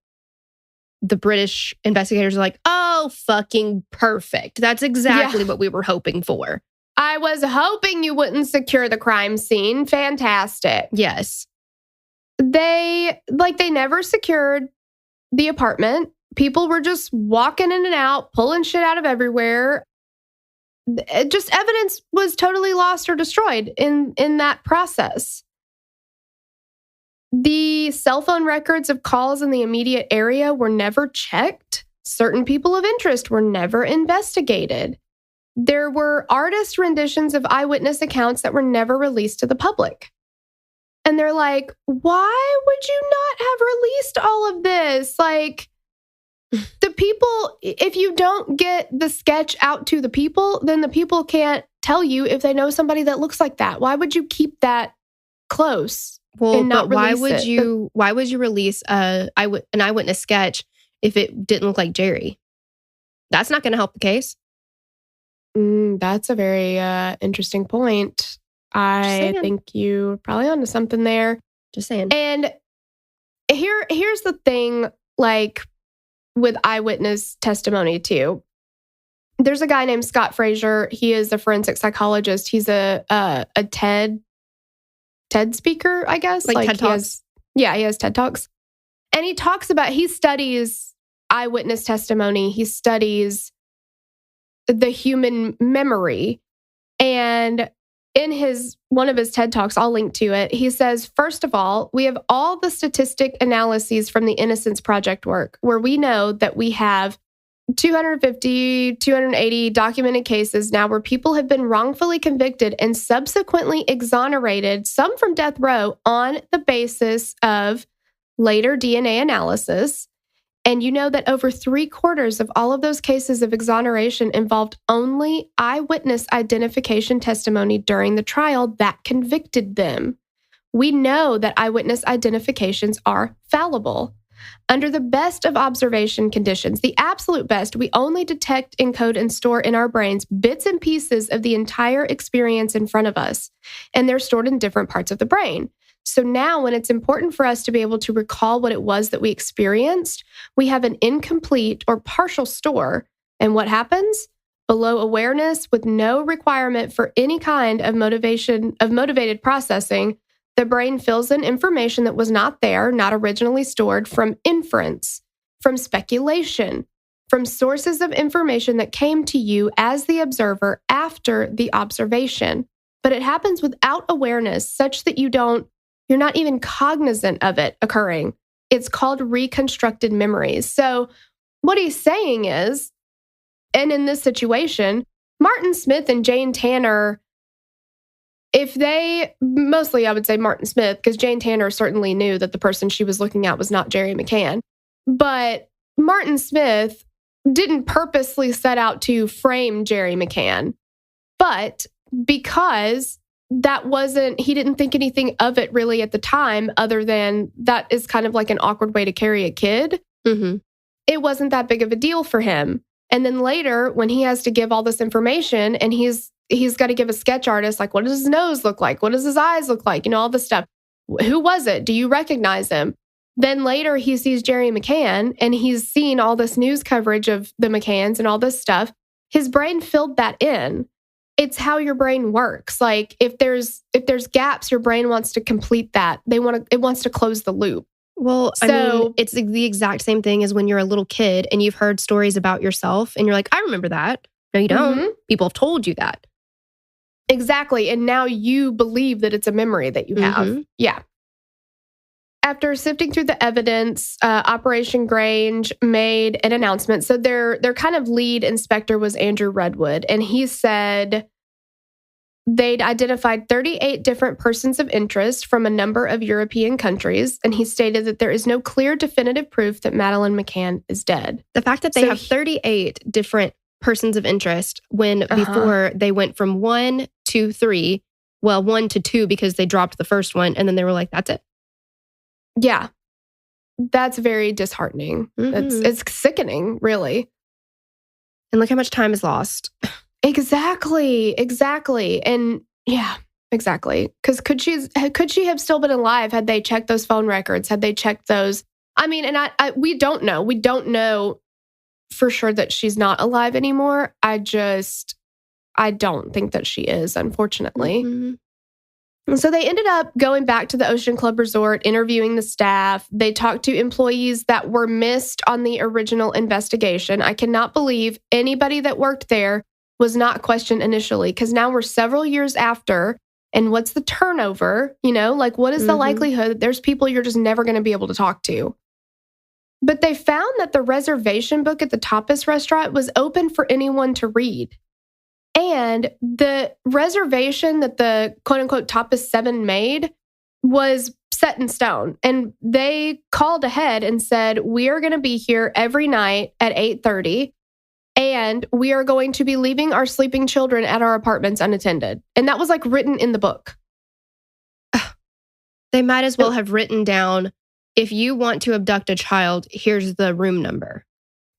British investigators are like, oh, fucking perfect. That's exactly what we were hoping for. I was hoping you wouldn't secure the crime scene. Fantastic. Yes. They never secured the apartment. People were just walking in and out, pulling shit out of everywhere. Just evidence was totally lost or destroyed in that process. The cell phone records of calls in the immediate area were never checked. Certain people of interest were never investigated. There were artist renditions of eyewitness accounts that were never released to the public. And they're like, why would you not have released all of this? Like, the people, if you don't get the sketch out to the people, then the people can't tell you if they know somebody that looks like that. Why would you keep that close? Well, and not but why release would you release an eyewitness sketch if it didn't look like Jerry? That's not going to help the case. That's a very interesting point. I think you're probably onto something there. Just saying. And here's the thing, like, with eyewitness testimony too. There's a guy named Scott Fraser. He is a forensic psychologist. He's a TED speaker, I guess. Like TED Talks? He has TED Talks. And he studies eyewitness testimony. He studies the human memory. And in one of his TED Talks, I'll link to it, he says, first of all, we have all the statistic analyses from the Innocence Project work, where we know that we have 250, 280 documented cases now where people have been wrongfully convicted and subsequently exonerated, some from death row, on the basis of later DNA analysis. And you know that over 3/4 of all of those cases of exoneration involved only eyewitness identification testimony during the trial that convicted them. We know that eyewitness identifications are fallible. Under the best of observation conditions, the absolute best, we only detect, encode, and store in our brains bits and pieces of the entire experience in front of us, and they're stored in different parts of the brain. So now when it's important for us to be able to recall what it was that we experienced, we have an incomplete or partial store. And what happens? Below awareness, with no requirement for any kind of motivated processing, the brain fills in information that was not there, not originally stored, from inference, from speculation, from sources of information that came to you as the observer after the observation. But it happens without awareness, such that you're not even cognizant of it occurring. It's called reconstructed memories. So what he's saying is, And in this situation, Martin Smith and Jane Tanner, mostly I would say Martin Smith, because Jane Tanner certainly knew that the person she was looking at was not Jerry McCann. But Martin Smith didn't purposely set out to frame Jerry McCann. But because he didn't think anything of it really at the time, other than that is kind of like an awkward way to carry a kid. Mm-hmm. It wasn't that big of a deal for him. And then later, when he has to give all this information and he's got to give a sketch artist, like, what does his nose look like? What does his eyes look like? All this stuff. Who was it? Do you recognize him? Then later he sees Jerry McCann and he's seen all this news coverage of the McCanns and all this stuff. His brain filled that in. It's how your brain works. Like if there's gaps, your brain wants to complete that. It wants to close the loop. Well, I mean, it's the exact same thing as when you're a little kid and you've heard stories about yourself and you're like, I remember that. No, you don't. Mm-hmm. People have told you that. Exactly. And now you believe that it's a memory that you have. Mm-hmm. Yeah. After sifting through the evidence, Operation Grange made an announcement. So their kind of lead inspector was Andrew Redwood, and he said they'd identified 38 different persons of interest from a number of European countries, and he stated that there is no clear definitive proof that Madeleine McCann is dead. The fact that they have 38 different persons of interest when before they went from 1 to 3, well, 1 to 2 because they dropped the first one, and then they were like, that's it. Yeah, that's very disheartening. Mm-hmm. It's sickening, really. And look how much time is lost. Exactly. And yeah, exactly. Because could she have still been alive had they checked those phone records? Had they checked those? I mean, and we don't know. We don't know for sure that she's not alive anymore. I don't think that she is, unfortunately. Mm-hmm. So they ended up going back to the Ocean Club Resort, interviewing the staff. They talked to employees that were missed on the original investigation. I cannot believe anybody that worked there was not questioned initially, because now we're several years after. And what's the turnover? Like what is the likelihood that there's people you're just never going to be able to talk to? But they found that the reservation book at the Tapas restaurant was open for anyone to read. And the reservation that the quote-unquote Tapas 7 made was set in stone. And they called ahead and said, we are going to be here every night at 8:30, and we are going to be leaving our sleeping children at our apartments unattended. And that was like written in the book. They might as well have written down, if you want to abduct a child, here's the room number.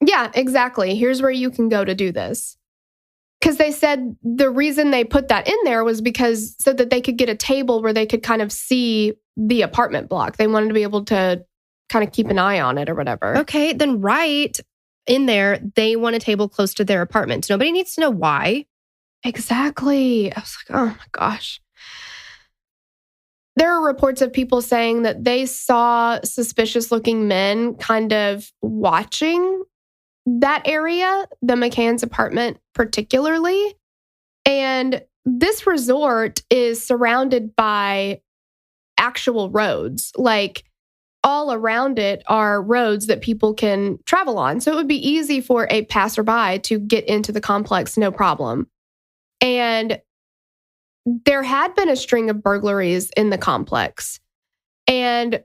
Yeah, exactly. Here's where you can go to do this. Because they said the reason they put that in there was because so that they could get a table where they could kind of see the apartment block. They wanted to be able to kind of keep an eye on it or whatever. Okay, then right in there, they want a table close to their apartment. Nobody needs to know why. Exactly. I was like, oh my gosh. There are reports of people saying that they saw suspicious looking men kind of watching that area, the McCann's apartment particularly. And this resort is surrounded by actual roads. Like all around it are roads that people can travel on. So it would be easy for a passerby to get into the complex, no problem. And there had been a string of burglaries in the complex. And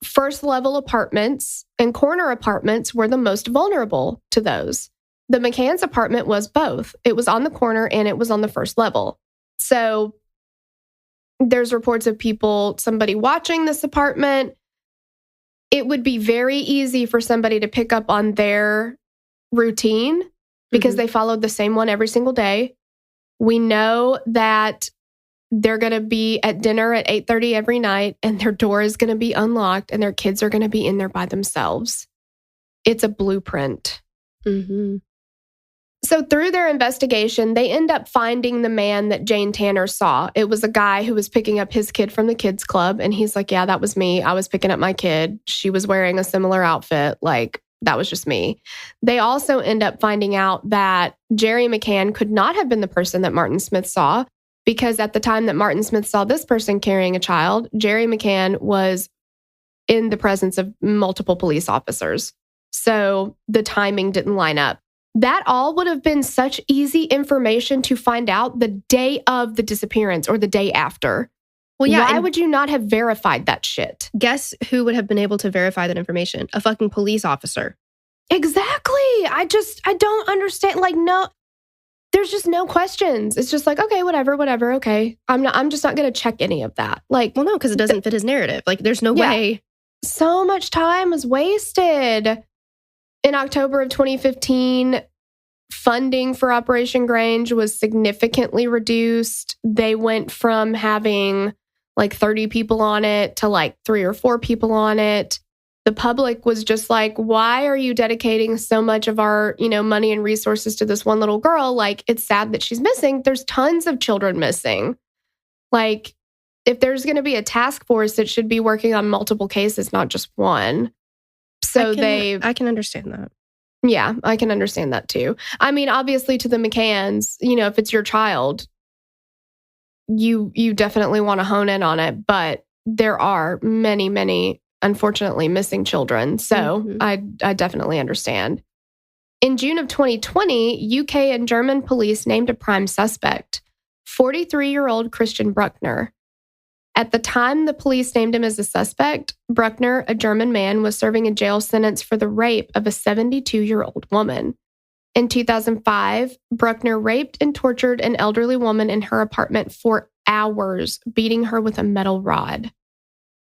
first level apartments and corner apartments were the most vulnerable to those. The McCann's apartment was both. It was on the corner and it was on the first level. So there's reports of somebody watching this apartment. It would be very easy for somebody to pick up on their routine because they followed the same one every single day. We know that they're going to be at dinner at 8:30 every night, and their door is going to be unlocked, and their kids are going to be in there by themselves. It's a blueprint. Mm-hmm. So through their investigation, they end up finding the man that Jane Tanner saw. It was a guy who was picking up his kid from the kids club, and he's like, yeah, that was me. I was picking up my kid. She was wearing a similar outfit. Like, that was just me. They also end up finding out that Jerry McCann could not have been the person that Martin Smith saw, because at the time that Martin Smith saw this person carrying a child, Jerry McCann was in the presence of multiple police officers. So the timing didn't line up. That all would have been such easy information to find out the day of the disappearance or the day after. Well, yeah. Why would you not have verified that shit? Guess who would have been able to verify that information? A fucking police officer. Exactly. I don't understand. Like, no, there's just no questions. It's just like, okay, whatever. Okay. I'm just not going to check any of that. Like, well, no, because it doesn't fit his narrative. Like, there's no way. So much time was wasted. In October of 2015, funding for Operation Grange was significantly reduced. They went from having like 30 people on it to like 3 or 4 people on it. The public was just like, why are you dedicating so much of our, money and resources to this one little girl? Like, it's sad that she's missing. There's tons of children missing. Like, if there's going to be a task force, it should be working on multiple cases, not just one. So I can understand that. Yeah, I can understand that too. I mean, obviously to the McCanns, if it's your child, you definitely want to hone in on it. But there are many, many, unfortunately, missing children. So I definitely understand. In June of 2020, UK and German police named a prime suspect, 43-year-old Christian Bruckner. At the time the police named him as a suspect, Bruckner, a German man, was serving a jail sentence for the rape of a 72-year-old woman. In 2005, Bruckner raped and tortured an elderly woman in her apartment for hours, beating her with a metal rod.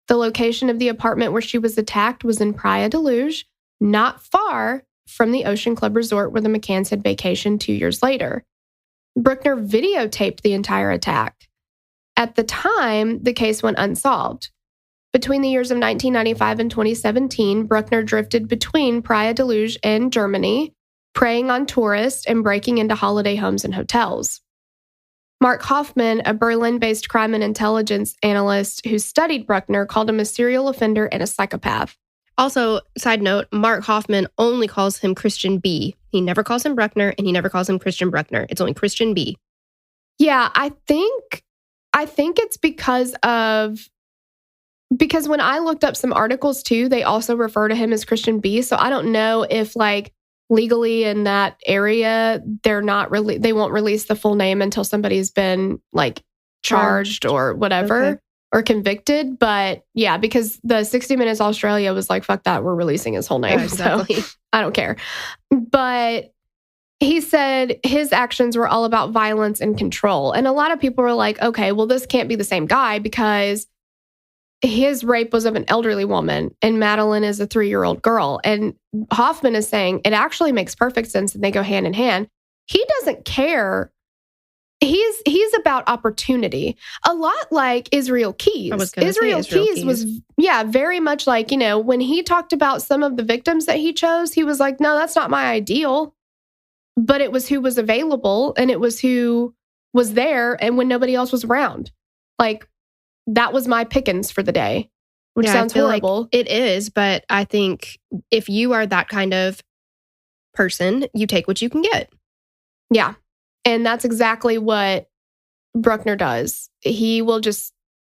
The location of the apartment where she was attacked was in Praia de Luz, not far from the Ocean Club Resort where the McCanns had vacationed 2 years later. Bruckner videotaped the entire attack. At the time, the case went unsolved. Between the years of 1995 and 2017, Bruckner drifted between Praia de Luz and Germany, preying on tourists and breaking into holiday homes and hotels. Mark Hoffman, a Berlin-based crime and intelligence analyst who studied Bruckner, called him a serial offender and a psychopath. Also, side note, Mark Hoffman only calls him Christian B. He never calls him Bruckner, and he never calls him Christian Bruckner. It's only Christian B. Yeah, I think it's because when I looked up some articles too, they also refer to him as Christian B. So I don't know if like legally in that area, they won't release the full name until somebody's been like charged or whatever or convicted. But yeah, because the 60 Minutes Australia was like, fuck that, we're releasing his whole name. Yeah, exactly. So I don't care. But he said his actions were all about violence and control. And a lot of people were like, okay, well, this can't be the same guy because his rape was of an elderly woman and Madeleine is a 3-year-old girl. And Hoffman is saying it actually makes perfect sense and they go hand in hand. He doesn't care. He's about opportunity. A lot like Israel Keys. Israel Keys was, very much like, when he talked about some of the victims that he chose, he was like, no, that's not my ideal. But it was who was available and it was who was there and when nobody else was around. Like, that was my pickings for the day, which sounds horrible. Like it is, but I think if you are that kind of person, you take what you can get. Yeah. And that's exactly what Bruckner does. He will just,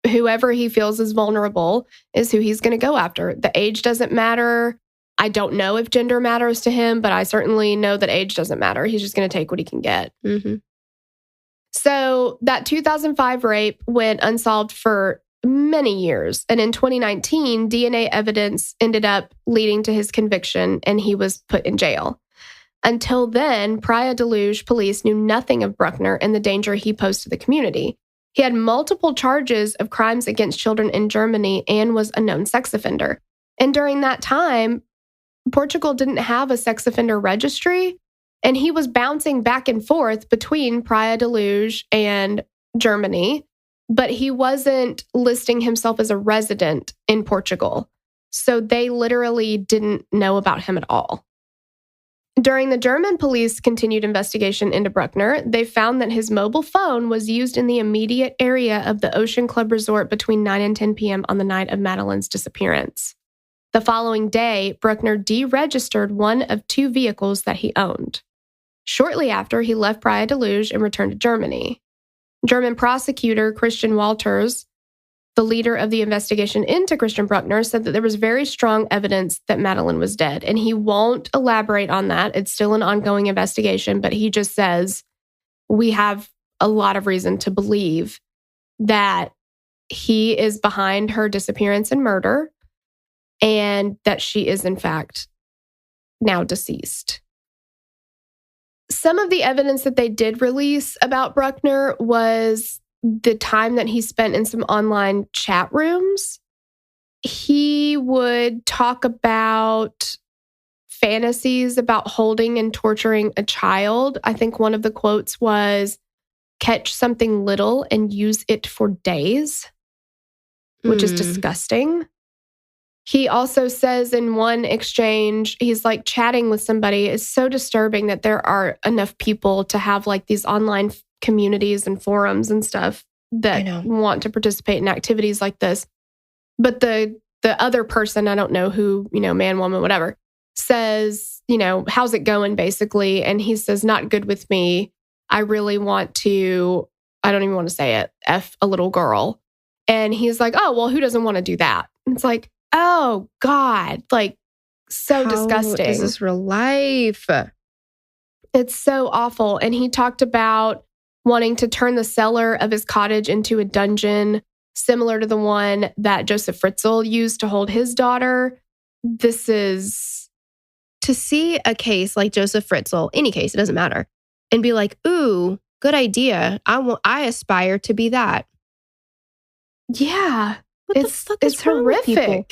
whoever he feels is vulnerable is who he's going to go after. The age doesn't matter. I don't know if gender matters to him, but I certainly know that age doesn't matter. He's just going to take what he can get. Mm-hmm. So that 2005 rape went unsolved for many years. And in 2019, DNA evidence ended up leading to his conviction and he was put in jail. Until then, Praia de Luz police knew nothing of Bruckner and the danger he posed to the community. He had multiple charges of crimes against children in Germany and was a known sex offender. And during that time, Portugal didn't have a sex offender registry, and he was bouncing back and forth between Praia de Luz and Germany, but he wasn't listing himself as a resident in Portugal. So they literally didn't know about him at all. During the German police continued investigation into Bruckner, they found that his mobile phone was used in the immediate area of the Ocean Club Resort between 9 and 10 p.m. on the night of Madeleine's disappearance. The following day, Bruckner deregistered one of 2 vehicles that he owned. Shortly after, he left Praia de Luz and returned to Germany. German prosecutor Christian Walters the leader of the investigation into Christian Bruckner, said that there was very strong evidence that Madeleine was dead. And he won't elaborate on that. It's still an ongoing investigation, but he just says, we have a lot of reason to believe that he is behind her disappearance and murder, and that she is, in fact, now deceased. Some of the evidence that they did release about Bruckner was the time that he spent in some online chat rooms. He would talk about fantasies about holding and torturing a child. I think one of the quotes was, catch something little and use it for days, which is disgusting. He also says in one exchange, he's like chatting with somebody. It's so disturbing that there are enough people to have like these online communities and forums and stuff that want to participate in activities like this. But the other person, I don't know who, man, woman, whatever, says, how's it going basically? And he says, not good with me. I really want to, I don't even want to say it, F a little girl. And he's like, oh, well, who doesn't want to do that? And it's like, oh God, like so disgusting. Is this real life? It's so awful. And he talked about wanting to turn the cellar of his cottage into a dungeon, similar to the one that Joseph Fritzl used to hold his daughter. This is... To see a case like Joseph Fritzl, any case, it doesn't matter, and be like, ooh, good idea. I aspire to be that. Yeah. What the fuck is wrong with people?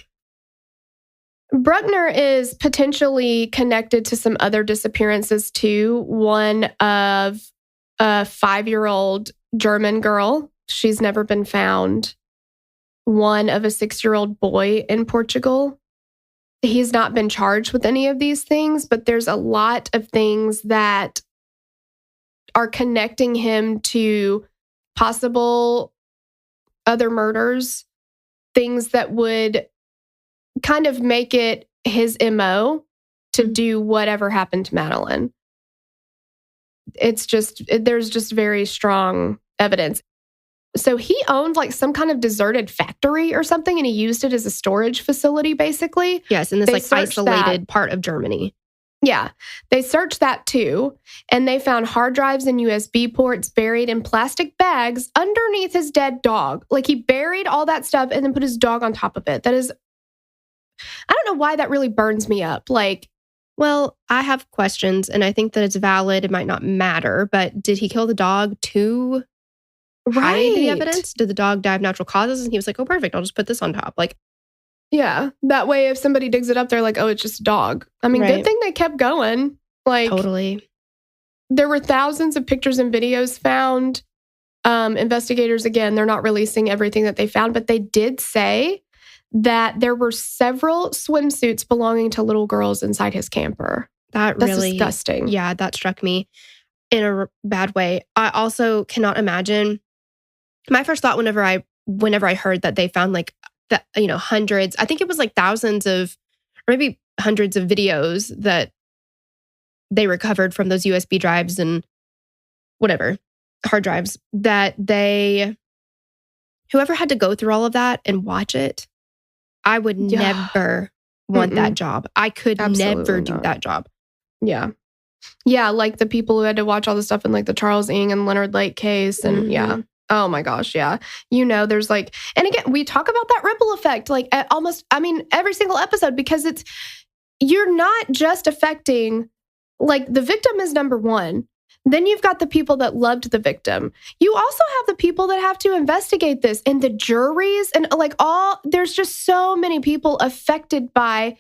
Bruckner is potentially connected to some other disappearances too. One of a 5-year-old German girl. She's never been found. One of a 6-year-old boy in Portugal. He's not been charged with any of these things, but there's a lot of things that are connecting him to possible other murders, things that would kind of make it his MO to do whatever happened to Madeleine. It's just, there's just very strong evidence. So he owned like some kind of deserted factory or something, and he used it as a storage facility, basically. Yes, in this like isolated part of Germany. Yeah, they searched that too, and they found hard drives and USB ports buried in plastic bags underneath his dead dog. Like he buried all that stuff and then put his dog on top of it. That is, I don't know why that really burns me up. Like, well, I have questions, and I think that it's valid. It might not matter, but did he kill the dog to hide the evidence? Did the dog die of natural causes? And he was like, oh, perfect, I'll just put this on top. Like, yeah, that way if somebody digs it up, they're like, oh, it's just a dog. I mean, good thing they kept going. Like, totally. There were thousands of pictures and videos found. Investigators, again, they're not releasing everything that they found, but they did say that there were several swimsuits belonging to little girls inside his camper. That's really disgusting. Yeah, that struck me in a bad way. I also cannot imagine. My first thought whenever I heard that they found like that, hundreds, I think it was like thousands of, or maybe hundreds of videos that they recovered from those USB drives and whatever, hard drives, that whoever had to go through all of that and watch it, I would never want that job. I could never do that job. Yeah. Yeah, like the people who had to watch all the stuff in like the Charles Ng and Leonard Lake case. And yeah. Oh my gosh, yeah. There's like, and again, we talk about that ripple effect, like every single episode, because you're not just affecting, like the victim is number one. Then you've got the people that loved the victim. You also have the people that have to investigate this, and the juries, and there's just so many people affected by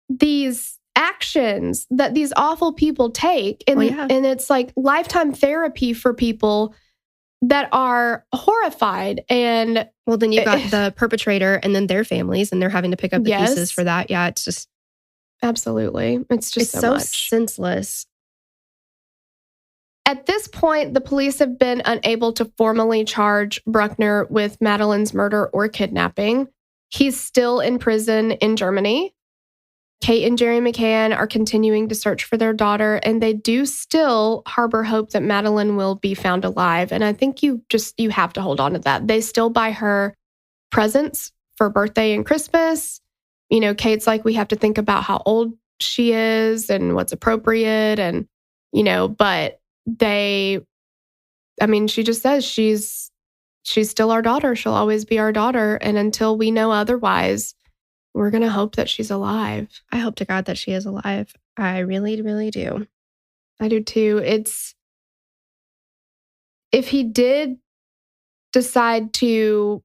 these actions that these awful people take. And, and it's like lifetime therapy for people that are horrified. And well, then you've got the perpetrator and then their families, and they're having to pick up the pieces for that. Yeah, it's just absolutely. It's just so much. Senseless. At this point, the police have been unable to formally charge Bruckner with Madeleine's murder or kidnapping. He's still in prison in Germany. Kate and Jerry McCann are continuing to search for their daughter, and they do still harbor hope that Madeleine will be found alive. And I think you have to hold on to that. They still buy her presents for birthday and Christmas. You know, Kate's like, we have to think about how old she is and what's appropriate. And, you know, but she just says she's still our daughter. She'll always be our daughter. And until we know otherwise, we're going to hope that she's alive. I hope to God that she is alive. I really, really do. I do too. If he did decide to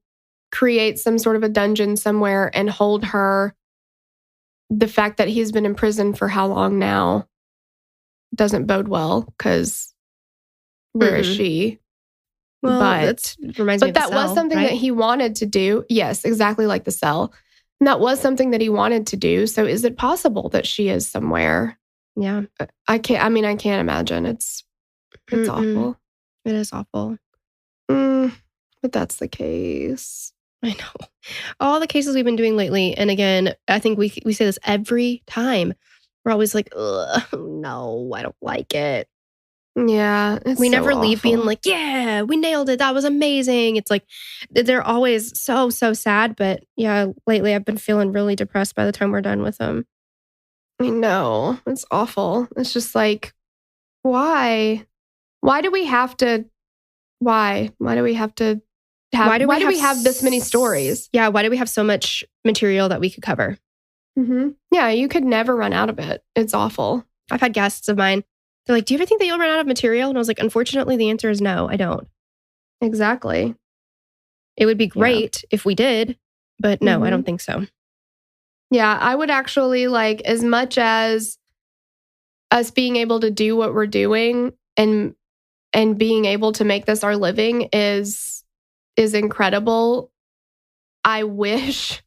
create some sort of a dungeon somewhere and hold her, the fact that he's been in prison for how long now doesn't bode well, because where is she? Well, that reminds me of the that cell, was something right? that he wanted to do. Yes, exactly like the cell. And that was something that he wanted to do. So is it possible that she is somewhere? Yeah. I can't imagine. It's awful. It is awful. But that's the case. I know. All the cases we've been doing lately, and again, I think we say this every time. We're always like, ugh, no, I don't like it. Yeah. We never leave awful. being like, yeah, we nailed it. That was amazing. It's like, they're always so sad. But yeah, lately I've been feeling really depressed by the time we're done with them. I know. It's awful. It's just like, why? Why do we have to? Why? Why do we have to have? Why do we have this many stories? Yeah. Why do we have so much material that we could cover? Mm-hmm. Yeah, you could never run out of it. It's awful. I've had guests of mine. They're like, do you ever think that you'll run out of material? And I was like, unfortunately, the answer is no, I don't. Exactly. It would be great if we did, but no, I don't think so. Yeah, I would actually like, as much as us being able to do what we're doing and being able to make this our living is incredible. I wish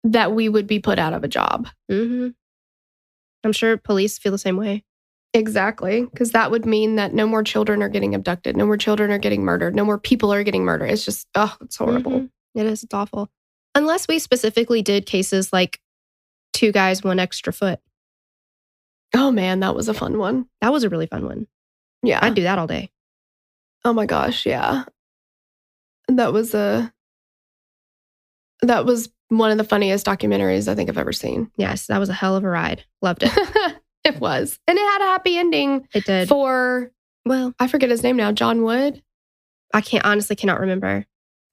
that we would be put out of a job. Mm-hmm. I'm sure police feel the same way. Exactly. Because that would mean that no more children are getting abducted. No more children are getting murdered. No more people are getting murdered. It's just, it's horrible. Mm-hmm. It is. It's awful. Unless we specifically did cases like 2 guys, 1 extra foot. Oh man, that was a fun one. That was a really fun one. Yeah. I'd do that all day. Oh my gosh. Yeah. That was one of the funniest documentaries I think I've ever seen. Yes. That was a hell of a ride. Loved it. It was. And it had a happy ending. It did. For, well, I forget his name now, John Wood. I honestly cannot remember.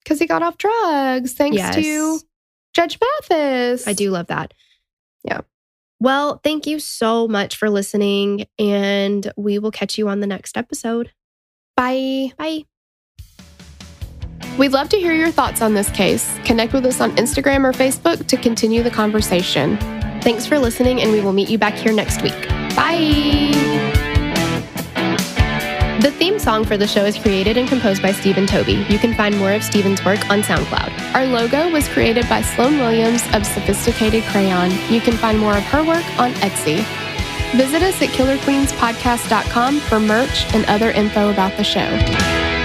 Because he got off drugs thanks to Judge Mathis. I do love that. Yeah. Well, thank you so much for listening, and we will catch you on the next episode. Bye. Bye. We'd love to hear your thoughts on this case. Connect with us on Instagram or Facebook to continue the conversation. Thanks for listening, and we will meet you back here next week. Bye. The theme song for the show is created and composed by Stephen Toby. You can find more of Stephen's work on SoundCloud. Our logo was created by Sloan Williams of Sophisticated Crayon. You can find more of her work on Etsy. Visit us at KillerQueensPodcast.com for merch and other info about the show.